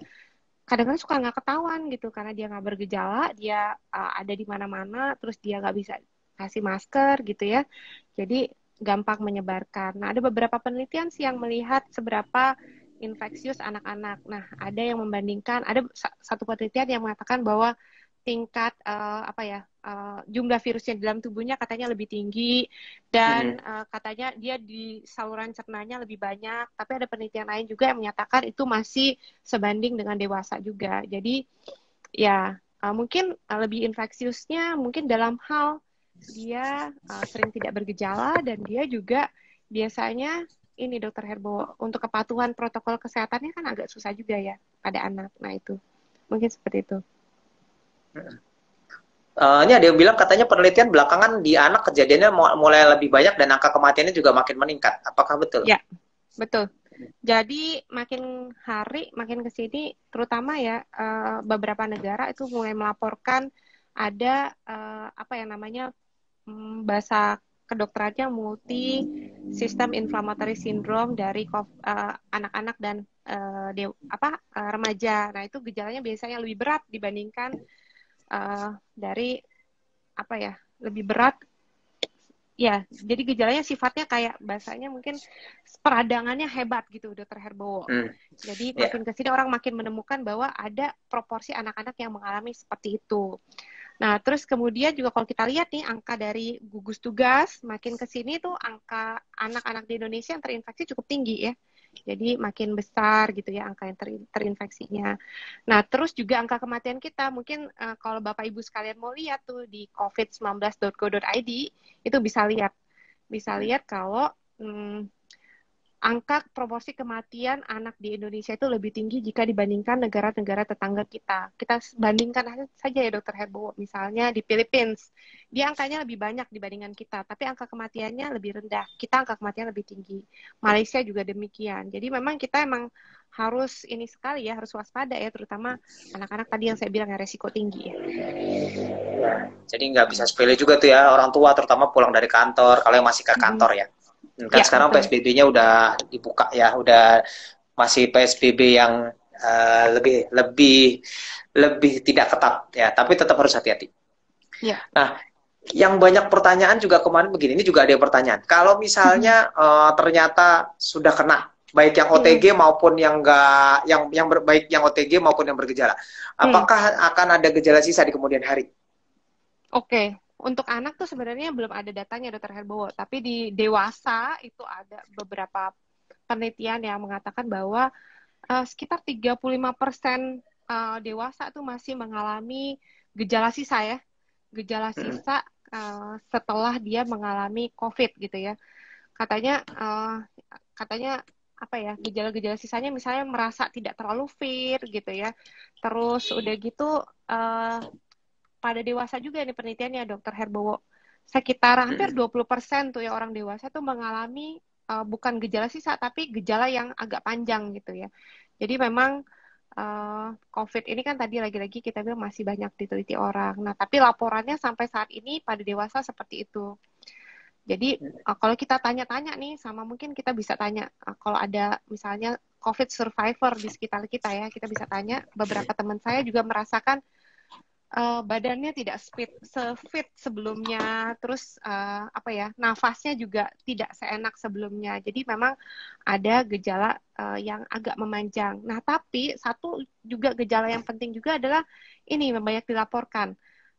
kadang-kadang suka nggak ketahuan gitu, karena dia nggak bergejala, dia ada di mana-mana, terus dia nggak bisa kasih masker gitu ya, jadi gampang menyebarkan. Nah, ada beberapa penelitian sih yang melihat seberapa infeksius anak-anak. Nah, ada yang membandingkan, ada satu penelitian yang mengatakan bahwa tingkat jumlah virusnya di dalam tubuhnya katanya lebih tinggi dan Mm-mm. katanya dia di saluran cernanya lebih banyak. Tapi ada penelitian lain juga yang menyatakan itu masih sebanding dengan dewasa juga. Jadi ya mungkin lebih infeksiusnya mungkin dalam hal dia sering tidak bergejala dan dia juga biasanya ini Dokter Herbo untuk kepatuhan protokol kesehatannya kan agak susah juga ya pada anak. Nah itu mungkin seperti itu. Ini ada yang bilang katanya penelitian belakangan di anak kejadiannya mulai lebih banyak dan angka kematiannya juga makin meningkat. Apakah betul? Ya, betul. Jadi makin hari makin ke sini terutama ya beberapa negara itu mulai melaporkan ada apa yang namanya bahasa kedokterannya multi sistem inflammatory syndrome dari anak-anak dan remaja. Nah, itu gejalanya biasanya lebih berat dibandingkan dari apa ya? Lebih berat ya, jadi gejalanya sifatnya kayak bahasanya mungkin peradangannya hebat gitu, Dokter Herbowo. Hmm, Jadi ya. makin ke sini orang makin menemukan bahwa ada proporsi anak-anak yang mengalami seperti itu. Nah, terus kemudian juga kalau kita lihat nih angka dari gugus tugas makin ke sini tuh angka anak-anak di Indonesia yang terinfeksi cukup tinggi ya. Jadi makin besar gitu ya angka yang terinfeksinya. Nah, terus juga angka kematian kita mungkin kalau Bapak Ibu sekalian mau lihat tuh di covid19.go.id itu bisa lihat kalau angka proporsi kematian anak di Indonesia itu lebih tinggi jika dibandingkan negara-negara tetangga kita. Kita bandingkan saja ya Dokter Herbo, misalnya di Philippines, dia angkanya lebih banyak dibandingkan kita, tapi angka kematiannya lebih rendah. Kita angka kematian lebih tinggi. Malaysia juga demikian. Jadi memang kita emang harus ini sekali ya, harus waspada ya, terutama anak-anak tadi yang saya bilang ya resiko tinggi ya. Jadi nggak bisa sepele juga tuh ya orang tua terutama pulang dari kantor kalau yang masih ke kantor ya. Kan Ya, sekarang betul. PSBB-nya udah dibuka ya, udah masih PSBB yang lebih lebih lebih tidak ketat ya, tapi tetap harus hati-hati. Ya. Nah, yang banyak pertanyaan juga kemarin begini, ini juga ada yang pertanyaan. Kalau misalnya ternyata sudah kena, baik yang OTG maupun yang enggak, baik yang OTG maupun yang bergejala, apakah akan ada gejala sisa di kemudian hari? Oke, untuk anak tuh sebenarnya belum ada datanya Dokter Herbowo, tapi di dewasa itu ada beberapa penelitian yang mengatakan bahwa sekitar 35% dewasa tuh masih mengalami gejala sisa ya, gejala sisa setelah dia mengalami COVID gitu ya. Katanya apa ya, gejala-gejala sisanya misalnya merasa tidak terlalu fit gitu ya. Terus udah gitu pada dewasa juga nih penelitiannya Dokter Herbowo. Sekitar hampir 20% tuh ya orang dewasa tuh mengalami bukan gejala sisa tapi gejala yang agak panjang gitu ya. Jadi memang COVID ini kan tadi lagi-lagi kita bilang masih banyak diteliti orang. Nah, tapi laporannya sampai saat ini pada dewasa seperti itu. Jadi kalau kita tanya-tanya nih sama mungkin kita bisa tanya kalau ada misalnya COVID survivor di sekitar kita ya, kita bisa tanya beberapa teman saya juga merasakan badannya tidak se-fit sebelumnya, terus apa ya, nafasnya juga tidak seenak sebelumnya. Jadi memang ada gejala yang agak memanjang. Nah, tapi satu juga gejala yang penting juga adalah ini yang banyak dilaporkan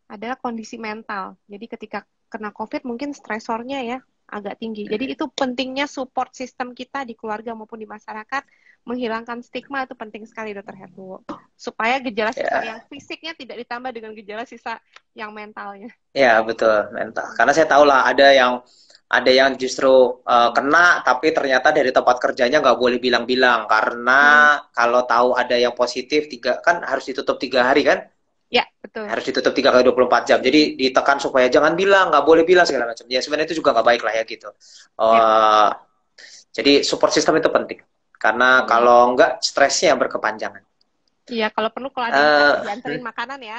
adalah kondisi mental. Jadi ketika kena COVID mungkin stresornya ya agak tinggi. Jadi itu pentingnya support sistem kita di keluarga maupun di masyarakat menghilangkan stigma itu penting sekali Dokter Herbo. Supaya gejala sisa Ya, yang fisiknya tidak ditambah dengan gejala sisa yang mentalnya. ya betul mental. Karena saya tahu lah ada yang justru kena tapi ternyata dari tempat kerjanya nggak boleh bilang-bilang karena Mm-mm. kalau tahu ada yang positif tiga kan harus ditutup 3 hari kan, Ya, betul. harus ditutup 3 kali 24 jam. Jadi ditekan supaya jangan bilang, nggak boleh bilang segala macam. Ya sebenarnya itu juga nggak baik lah ya gitu. Ya, Eh, jadi support system itu penting karena iya. kalau nggak stresnya yang berkepanjangan. Iya, kalau perlu kalau ada yang sakit Eh, dianterin makanan ya.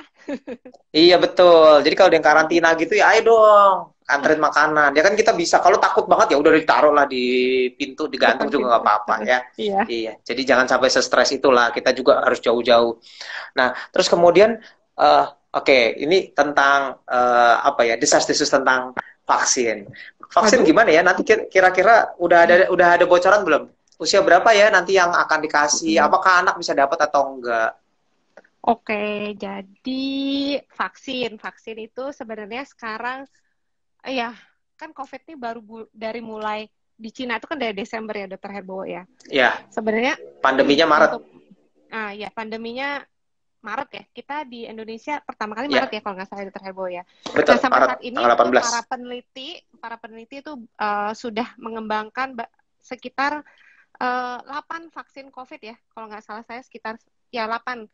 Iya betul. Jadi kalau ada yang karantina gitu ya ayo dong anterin makanan. Ya kan kita bisa. Kalau takut banget ya udah ditaruh lah di pintu, digantung Depan juga nggak pintu. apa-apa ya. Iya. Iya. Jadi jangan sampai stres itulah. Kita juga harus jauh-jauh. Nah, terus kemudian eh oke, ini tentang apa ya desas-desus tentang vaksin. Vaksin Waduh. gimana ya? Nanti kira-kira udah ada bocoran belum? Usia berapa ya nanti yang akan dikasih? Mm. Apakah anak bisa dapat atau enggak? Oke, jadi vaksin itu sebenarnya sekarang, ya kan COVID ini baru dari mulai di Cina itu kan dari Desember ya, Dokter Herbowo ya. Ya, Sebenarnya pandeminya Maret. untuk ya pandeminya Maret ya. Kita di Indonesia pertama kali Maret Ya, ya kalau nggak salah Dokter Herbowo ya. betul, Nah sampai Maret saat ini tanggal itu 18. para peneliti itu sudah mengembangkan sekitar 8 vaksin COVID ya. Kalau nggak salah saya sekitar ya 8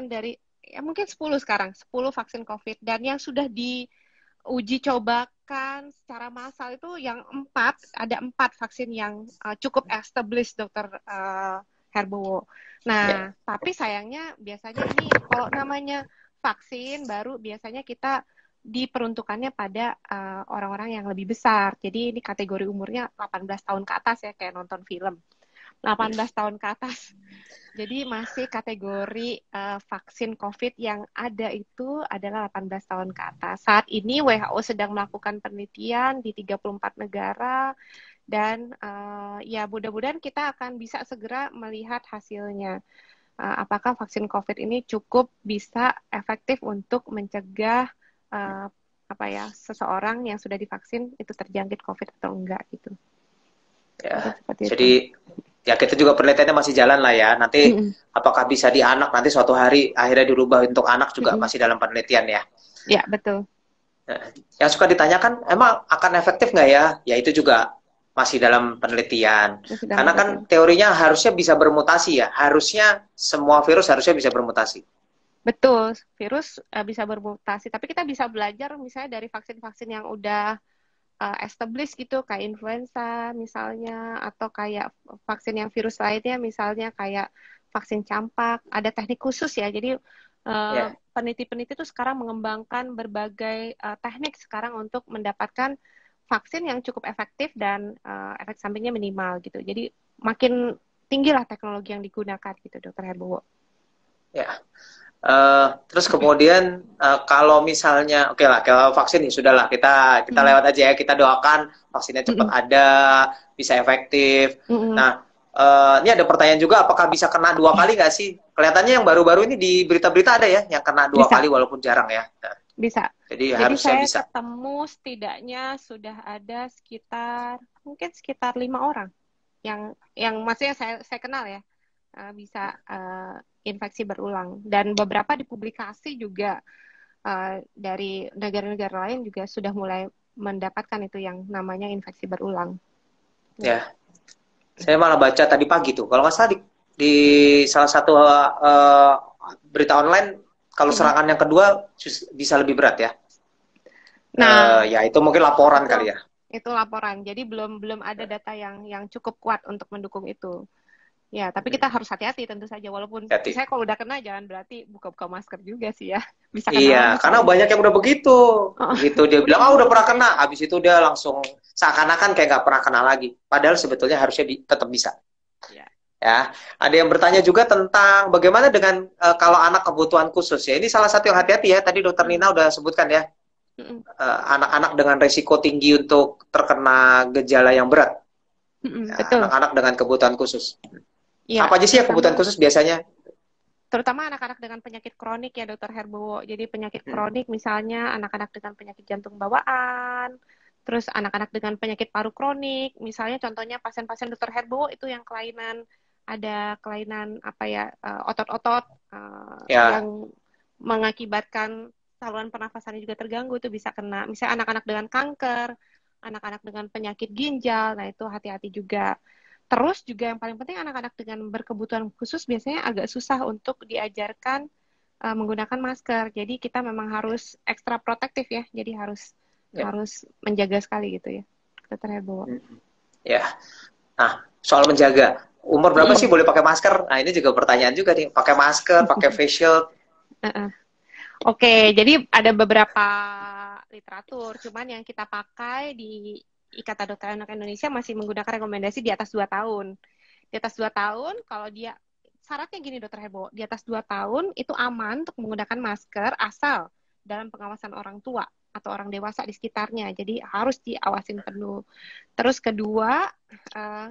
dari ya mungkin 10 sekarang, 10 vaksin COVID dan yang sudah diuji cobakan secara massal itu yang 4, ada 4 vaksin yang cukup established Dokter Herbowo. Ya, Nah, tapi sayangnya biasanya ini kalau namanya vaksin baru biasanya kita diperuntukannya pada orang-orang yang lebih besar. Jadi ini kategori umurnya 18 tahun ke atas ya, kayak nonton film. 18 tahun ke atas. Jadi masih kategori vaksin COVID yang ada itu adalah 18 tahun ke atas. Saat ini WHO sedang melakukan penelitian di 34 negara dan ya mudah-mudahan kita akan bisa segera melihat hasilnya. Apakah vaksin COVID ini cukup bisa efektif untuk mencegah apa ya seseorang yang sudah divaksin itu terjangkit COVID atau enggak gitu. Mungkin ya. seperti itu. Jadi ya kita juga penelitiannya masih jalan lah ya. Nanti Mm-mm. apakah bisa di anak nanti suatu hari akhirnya dirubah untuk anak juga Mm-mm. masih dalam penelitian ya. Ya, betul. Nah, yang suka ditanyakan emang akan efektif nggak ya? Ya itu juga masih dalam penelitian. Masih dalam Karena kan penelitian. teorinya harusnya bisa bermutasi ya. Harusnya semua virus harusnya bisa bermutasi. Betul, virus bisa bermutasi, tapi kita bisa belajar misalnya dari vaksin-vaksin yang udah established gitu, kayak influenza misalnya, atau kayak vaksin yang virus lainnya, misalnya kayak vaksin campak, ada teknik khusus ya. Jadi Ya. peneliti-peneliti itu sekarang mengembangkan berbagai teknik sekarang untuk mendapatkan vaksin yang cukup efektif dan efek sampingnya minimal gitu. Jadi makin tinggilah teknologi yang digunakan gitu, Dokter Herbowo. Ya. Terus kemudian kalau misalnya oke lah kalau vaksin ya sudahlah kita Mm-mm. lewat aja ya kita doakan vaksinnya cepat Mm-mm. ada bisa efektif. Mm-mm. Nah ini ada pertanyaan juga apakah bisa kena 2 kali nggak sih? Kelihatannya yang baru-baru ini di berita-berita ada ya yang kena dua Bisa, kali walaupun jarang ya. Nah, bisa. jadi Jadi harusnya saya bisa. ketemu setidaknya sudah ada sekitar 5 orang yang maksudnya saya kenal ya bisa infeksi berulang dan beberapa dipublikasi juga dari negara-negara lain juga sudah mulai mendapatkan itu yang namanya infeksi berulang. Ya. Ya, saya malah baca tadi pagi tuh kalau nggak salah di salah satu berita online kalau Mm-mm. serangan yang kedua bisa lebih berat ya. Nah, Ya itu mungkin laporan betul. kali ya. Itu laporan. Jadi belum ada data yang cukup kuat untuk mendukung itu. Ya, tapi kita harus hati-hati tentu saja. Walaupun Hati. misalnya kalau udah kena jangan berarti buka-buka masker juga sih ya. Bisa kena Iya, lagi karena soalnya. banyak yang udah begitu. Oh, Begitu dia bilang, ah udah pernah kena, habis itu dia langsung seakan-akan kayak nggak pernah kena lagi. Padahal sebetulnya harusnya tetap bisa. ya. Ya, ada yang bertanya juga tentang bagaimana dengan kalau anak kebutuhan khusus ya. Ini salah satu yang hati-hati ya. Tadi Dokter Mm, Nina udah sebutkan ya, mm, anak-anak dengan resiko tinggi untuk terkena gejala yang berat. Ya, betul. anak-anak dengan kebutuhan khusus. Ya, Apa aja sih ya kebutuhan terutama khusus biasanya? terutama anak-anak dengan penyakit kronik ya Dokter Herbowo. Jadi penyakit kronik misalnya anak-anak dengan penyakit jantung bawaan, terus anak-anak dengan penyakit paru kronik, misalnya contohnya pasien-pasien Dokter Herbowo itu yang kelainan ada kelainan apa ya, otot-otot Ya, yang mengakibatkan saluran pernafasannya juga terganggu, itu bisa kena. Misalnya anak-anak dengan kanker, anak-anak dengan penyakit ginjal, nah itu hati-hati juga. Terus juga yang paling penting anak-anak dengan berkebutuhan khusus biasanya agak susah untuk diajarkan menggunakan masker. Jadi kita memang harus ekstra protektif ya. Jadi harus ya, harus menjaga sekali gitu ya, Dokter Herbo. ya. Nah, soal menjaga umur berapa sih Mm-mm. boleh pakai masker? Nah, ini juga pertanyaan juga nih. Pakai masker, pakai face shield. Uh-uh. Oke, jadi ada beberapa literatur, cuman yang kita pakai di Ikatan Dokter Anak Indonesia masih menggunakan rekomendasi di atas 2 tahun. Di atas 2 tahun, kalau dia syaratnya gini Dokter Hebo, di atas 2 tahun itu aman untuk menggunakan masker asal dalam pengawasan orang tua atau orang dewasa di sekitarnya. Jadi harus diawasin penuh. Terus kedua,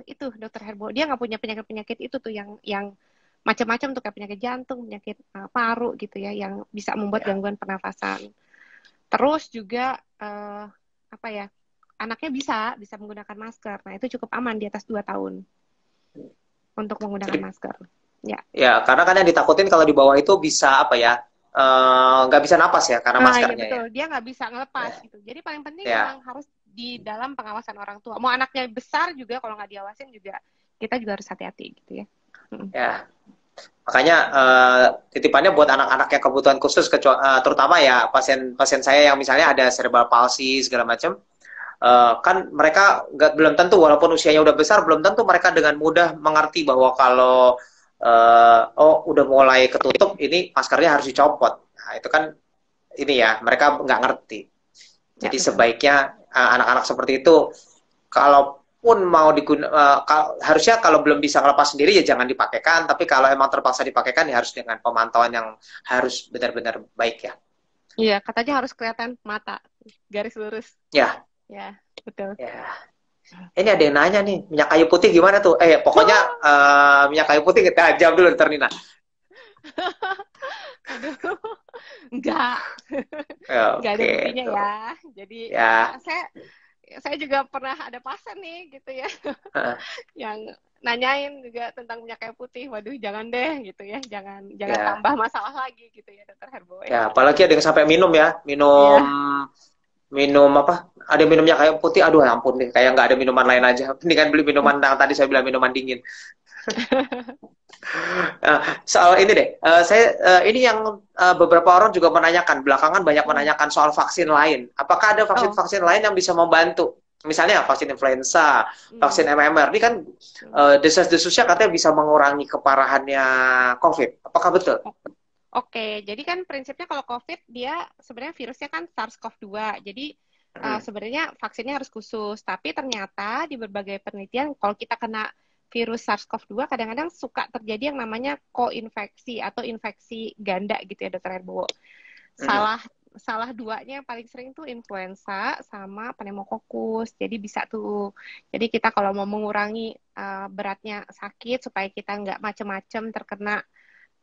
itu Dokter Herbo, dia nggak punya penyakit-penyakit itu tuh yang macam-macam tuh kayak penyakit jantung, penyakit paru gitu ya, yang bisa membuat Ya, gangguan pernafasan. Terus juga apa ya, anaknya bisa menggunakan masker. Nah itu cukup aman di atas 2 tahun untuk menggunakan jadi masker. Ya. ya karena kan yang ditakutin kalau di bawah itu bisa apa ya? Nggak bisa napas ya karena Ah iya maskernya ya. betul, dia nggak bisa ngelepas Ya, gitu. Jadi paling penting memang ya. harus di dalam pengawasan orang tua. Mau anaknya besar juga kalau nggak diawasin juga kita juga harus hati-hati gitu ya. Mm. Ya. Makanya titipannya buat anak-anak yang kebutuhan khusus, terutama ya pasien-pasien saya yang misalnya ada cerebral palsy segala macam, kan mereka belum tentu walaupun usianya udah besar belum tentu mereka dengan mudah mengerti bahwa kalau oh udah mulai ketutup ini maskernya harus dicopot. Nah itu kan ini ya mereka nggak ngerti. Ya Jadi betul. sebaiknya anak-anak seperti itu kalaupun mau harusnya kalau belum bisa ngelepas sendiri ya jangan dipakaikan, tapi kalau emang terpaksa dipakaikan ya harus dengan pemantauan yang harus benar-benar baik ya. Iya, katanya harus kelihatan mata, garis lurus. Ya, Ya, betul. ya. Ini ada yang nanya nih, minyak kayu putih gimana tuh? Pokoknya minyak kayu putih kita jawab dulu ntar Nina. Aduh, enggak, enggak ada Oke, buktinya tuh. ya. Jadi Ya. saya juga pernah ada pasien nih gitu ya, yang nanyain juga tentang minyak kayu putih. Waduh, jangan deh gitu ya, jangan jangan Ya. tambah masalah lagi gitu ya, Dokter Herbo ya. Ya, apalagi ada yang sampai minum ya, minum Iya, minum apa? Ada minumnya kayak putih, aduh ya ampun deh, kayak nggak ada minuman lain aja. Ini kan beli minuman yang tadi saya bilang minuman dingin. Soal ini deh, ini yang beberapa orang juga menanyakan, belakangan banyak Hmm. menanyakan soal vaksin lain. Apakah ada Oh, vaksin-vaksin lain yang bisa membantu? Misalnya vaksin influenza, vaksin hmm. MMR, ini kan Hmm. desas-desusnya katanya bisa mengurangi keparahannya COVID. Apakah betul? Oke, jadi kan prinsipnya kalau COVID dia sebenarnya virusnya kan SARS-CoV-2. Jadi Hmm. sebenarnya vaksinnya harus khusus. Tapi ternyata di berbagai penelitian kalau kita kena virus SARS-CoV-2 kadang-kadang suka terjadi yang namanya koinfeksi atau infeksi ganda gitu ya Dokter Herbowo. Hmm. Salah salah duanya yang paling sering tuh influenza sama pneumokokus. Jadi bisa tuh. Jadi kita kalau mau mengurangi beratnya sakit supaya kita nggak macem-macem terkena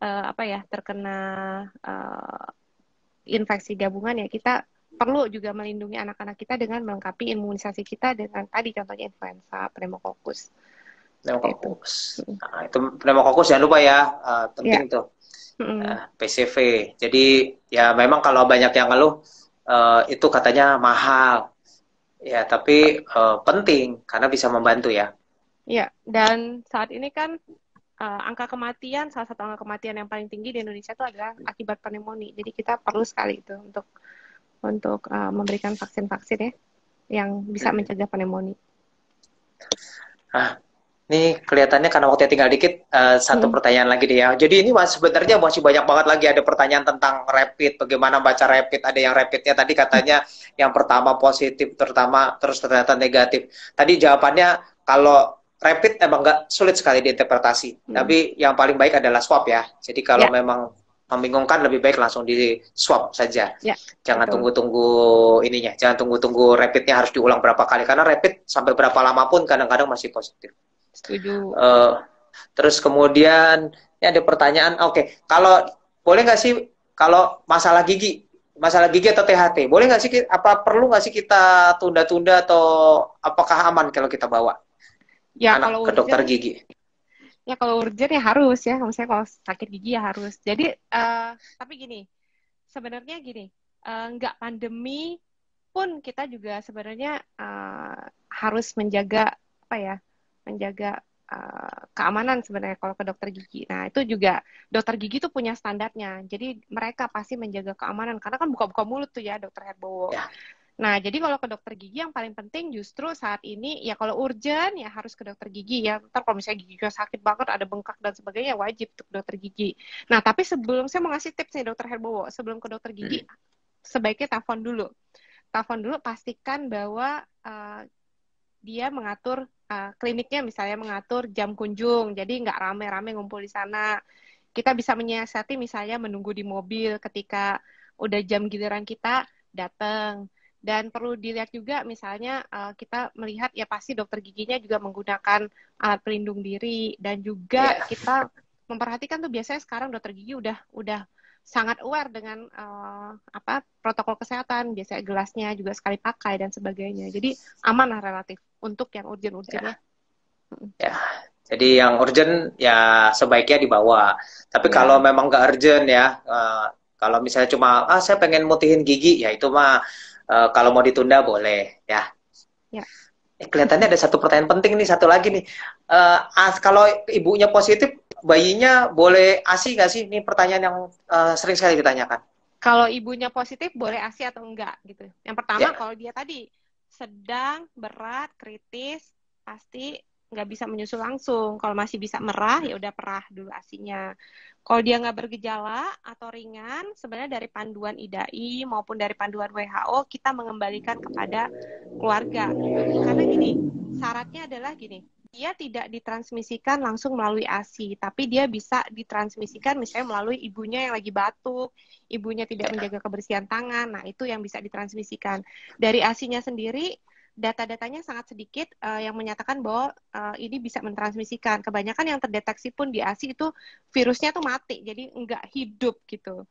apa ya terkena uh, infeksi gabungan ya kita perlu juga melindungi anak-anak kita dengan melengkapi imunisasi kita dengan tadi contohnya influenza, pneumokokus seperti itu. Pneumokokus. Nah, itu pneumokokus jangan lupa ya, penting Ya, tuh. mm, PCV. Jadi ya memang kalau banyak yang ngeluh itu katanya mahal. Ya, tapi penting karena bisa membantu ya. ya. Dan saat ini kan angka kematian salah satu angka kematian yang paling tinggi di Indonesia itu adalah akibat pneumonia. Jadi kita perlu sekali itu untuk memberikan vaksin-vaksin ya yang bisa Hmm. mencegah pneumonia. Nah, ini kelihatannya karena waktunya tinggal dikit, satu Mm, pertanyaan lagi deh ya. Jadi ini sebenarnya masih banyak banget lagi ada pertanyaan tentang rapid, bagaimana baca rapid. Ada yang rapidnya tadi katanya yang pertama positif, terutama terus ternyata negatif. Tadi jawabannya kalau rapid emang nggak sulit sekali diinterpretasi. mm. Tapi yang paling baik adalah swab ya. Jadi kalau Ya, memang membingungkan lebih baik langsung di swab saja. ya, Jangan betul. tunggu-tunggu ininya, jangan tunggu-tunggu rapidnya harus diulang berapa kali karena rapid sampai berapa lama pun kadang-kadang masih positif. Setuju. Uh, Terus kemudian ini ada pertanyaan, oke, kalau boleh nggak sih kalau masalah gigi atau THT, boleh nggak sih apa perlu nggak sih kita tunda-tunda atau apakah aman kalau kita bawa Ya, anak kalau ke dokter urgent, gigi? Ya kalau urgent ya harus ya, misalnya kalau sakit gigi ya harus. Jadi tapi gini, sebenarnya gini, nggak pandemi pun kita juga sebenarnya harus menjaga apa ya, menjaga keamanan sebenarnya kalau ke dokter gigi. Nah itu juga dokter gigi tuh punya standarnya. Jadi mereka pasti menjaga keamanan karena kan buka-buka mulut tuh ya dokter Herbowo. Ya, Nah, jadi kalau ke dokter gigi yang paling penting justru saat ini ya kalau urgent ya harus ke dokter gigi ya. Ntar kalau misalnya gigi sakit banget, ada bengkak dan sebagainya, wajib tuh ke dokter gigi. Nah, tapi sebelum saya mau ngasih tips nih dokter Herbowo, sebelum ke dokter gigi sebaiknya telepon dulu. Telepon dulu pastikan bahwa dia mengatur kliniknya misalnya mengatur jam kunjung, jadi nggak rame-rame ngumpul di sana. Kita bisa menyiasati misalnya menunggu di mobil ketika udah jam giliran kita datang. Dan perlu dilihat juga misalnya kita melihat ya pasti dokter giginya juga menggunakan alat pelindung diri dan juga ya, kita memperhatikan tuh biasanya sekarang dokter gigi udah sangat aware dengan apa protokol kesehatan, biasanya gelasnya juga sekali pakai dan sebagainya. Jadi aman lah relatif untuk yang urgent-urgent ya. ya, ya. Jadi yang urgent ya sebaiknya dibawa. Tapi kalau Ya, memang nggak urgent ya, kalau misalnya cuma saya pengen mutihin gigi, ya itu mah kalau mau ditunda boleh ya. ya. Kelihatannya ada satu pertanyaan penting nih, satu lagi nih. Kalau ibunya positif, bayinya boleh ASI nggak sih? Ini pertanyaan yang sering sekali ditanyakan. Kalau ibunya positif boleh ASI atau enggak gitu. Yang pertama Ya, kalau dia tadi sedang, berat, kritis, pasti nggak bisa menyusu langsung. Kalau masih bisa merah ya udah perah dulu ASINya. Kalau dia nggak bergejala atau ringan, sebenarnya dari panduan IDAI maupun dari panduan WHO kita mengembalikan kepada keluarga. Karena gini, syaratnya adalah gini, dia tidak ditransmisikan langsung melalui ASI, tapi dia bisa ditransmisikan misalnya melalui ibunya yang lagi batuk, ibunya tidak ya, menjaga kebersihan tangan, nah itu yang bisa ditransmisikan. Dari ASI-nya sendiri, data-datanya sangat sedikit yang menyatakan bahwa ini bisa mentransmisikan. Kebanyakan yang terdeteksi pun di ASI itu virusnya tuh mati, jadi nggak hidup gitu.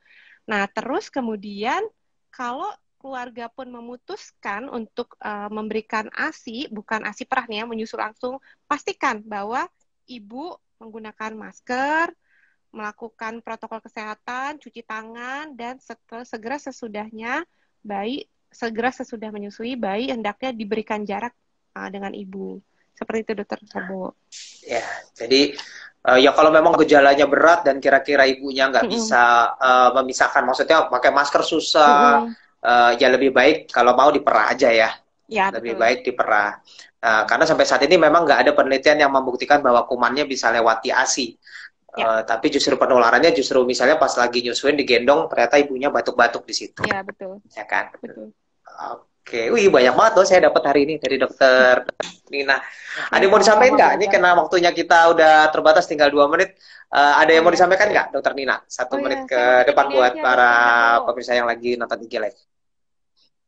Nah, terus kemudian kalau keluarga pun memutuskan untuk memberikan ASI, bukan ASI perah nih ya, menyusul langsung, pastikan bahwa ibu menggunakan masker, melakukan protokol kesehatan, cuci tangan, dan segera sesudahnya bayi, segera sesudah menyusui bayi hendaknya diberikan jarak dengan ibu. Seperti itu, Dokter Herbowo. ya. Jadi ya kalau memang gejalanya berat dan kira-kira ibunya nggak Mm-mm. bisa memisahkan, maksudnya pakai masker susah, Mm-mm. ya lebih baik kalau mau diperah aja ya. Ya, Lebih betul. baik diperah. Karena sampai saat ini memang nggak ada penelitian yang membuktikan bahwa kumannya bisa lewati ASI. Ya, Tapi justru penularannya justru misalnya pas lagi nyusuin digendong ternyata ibunya batuk-batuk di situ, ya betul. ya kan? Betul. Oke, wih banyak banget loh saya dapat hari ini dari dokter Nina. Ada Ya, yang mau disampaikan sama-sama nggak? Ini belajar. karena waktunya kita udah terbatas tinggal 2 menit. Ada Oh yang mau ya. disampaikan nggak, dokter Nina? Satu Oh ya, menit saya mau ke titip depan ini buat aja, para Dokter Herbowo. pemirsa yang lagi nonton IG Live.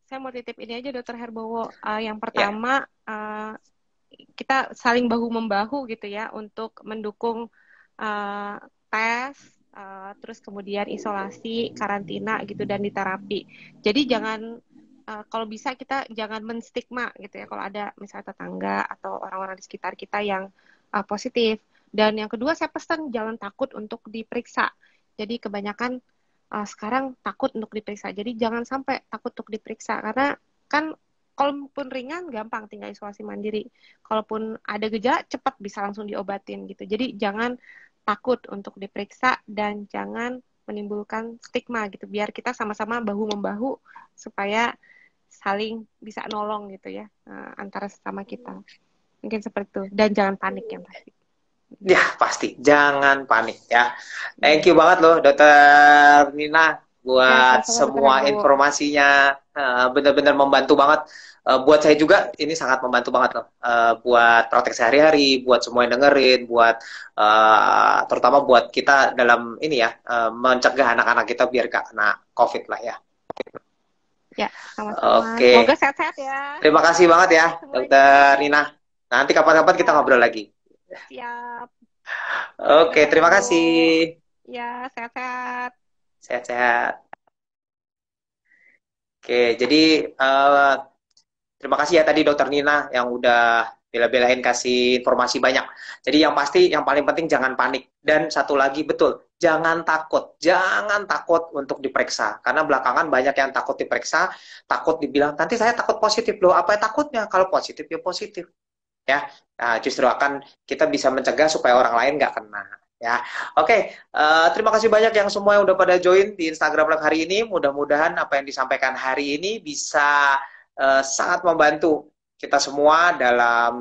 Saya mau titip ini aja, Dokter Herbowo. Yang Ya, pertama, kita saling bahu-membahu gitu ya untuk mendukung uh, tes, terus kemudian isolasi, karantina gitu dan diterapi. Jadi jangan kalau bisa kita jangan menstigma gitu ya kalau ada misalnya tetangga atau orang-orang di sekitar kita yang positif. Dan yang kedua saya pesan jangan takut untuk diperiksa. Jadi kebanyakan sekarang takut untuk diperiksa. Jadi jangan sampai takut untuk diperiksa karena kan kalaupun ringan gampang tinggal isolasi mandiri. Kalaupun ada gejala cepat bisa langsung diobatin gitu. Jadi jangan takut untuk diperiksa dan jangan menimbulkan stigma gitu. Biar kita sama-sama bahu membahu supaya saling bisa nolong gitu ya antara sesama kita. Mungkin seperti itu. Dan jangan panik yang pasti. ya pasti. Jangan panik ya. Thank Ya, you banget loh, dokter Nina, ya buat sama-sama Dokter semua Herbowo. informasinya. Benar-benar membantu banget. Buat saya juga ini sangat membantu banget loh. Buat praktek sehari-hari, buat semua yang dengerin, buat terutama buat kita dalam ini ya, mencegah anak-anak kita biar gak kena COVID lah ya. Ya, sama-sama. Oke, Semoga sehat-sehat ya. terima kasih banget ya, Semuanya. dokter Nina. Nanti kapan-kapan kita Ya, ngobrol lagi. siap. Oke, Oke, Dokter terima Herbowo. kasih. Ya, sehat-sehat. Sehat-sehat. Oke, jadi terima kasih ya tadi dokter Nina yang udah bela-belain kasih informasi banyak. Jadi yang pasti, yang paling penting jangan panik. Dan satu lagi betul, jangan takut untuk diperiksa. Karena belakangan banyak yang takut diperiksa, takut dibilang nanti saya takut positif loh. Apa ya takutnya? Kalau positif ya positif ya. Nah, justru akan kita bisa mencegah supaya orang lain nggak kena ya. Oke, terima kasih banyak yang semua yang udah pada join di Instagram Live hari ini. Mudah-mudahan apa yang disampaikan hari ini bisa sangat membantu kita semua dalam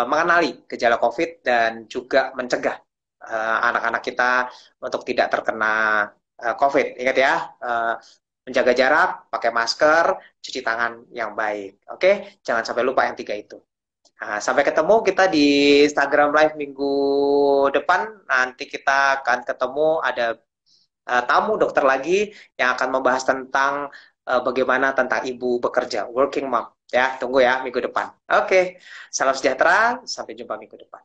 mengenali gejala COVID dan juga mencegah anak-anak kita untuk tidak terkena COVID. Ingat ya, menjaga jarak, pakai masker, cuci tangan yang baik. Oke, jangan sampai lupa yang tiga itu. Nah, sampai ketemu kita di Instagram Live minggu depan. Nanti kita akan ketemu ada tamu dokter lagi yang akan membahas tentang bagaimana tentang ibu bekerja, working mom. Ya, tunggu ya minggu depan. Oke, salam sejahtera. Sampai jumpa minggu depan.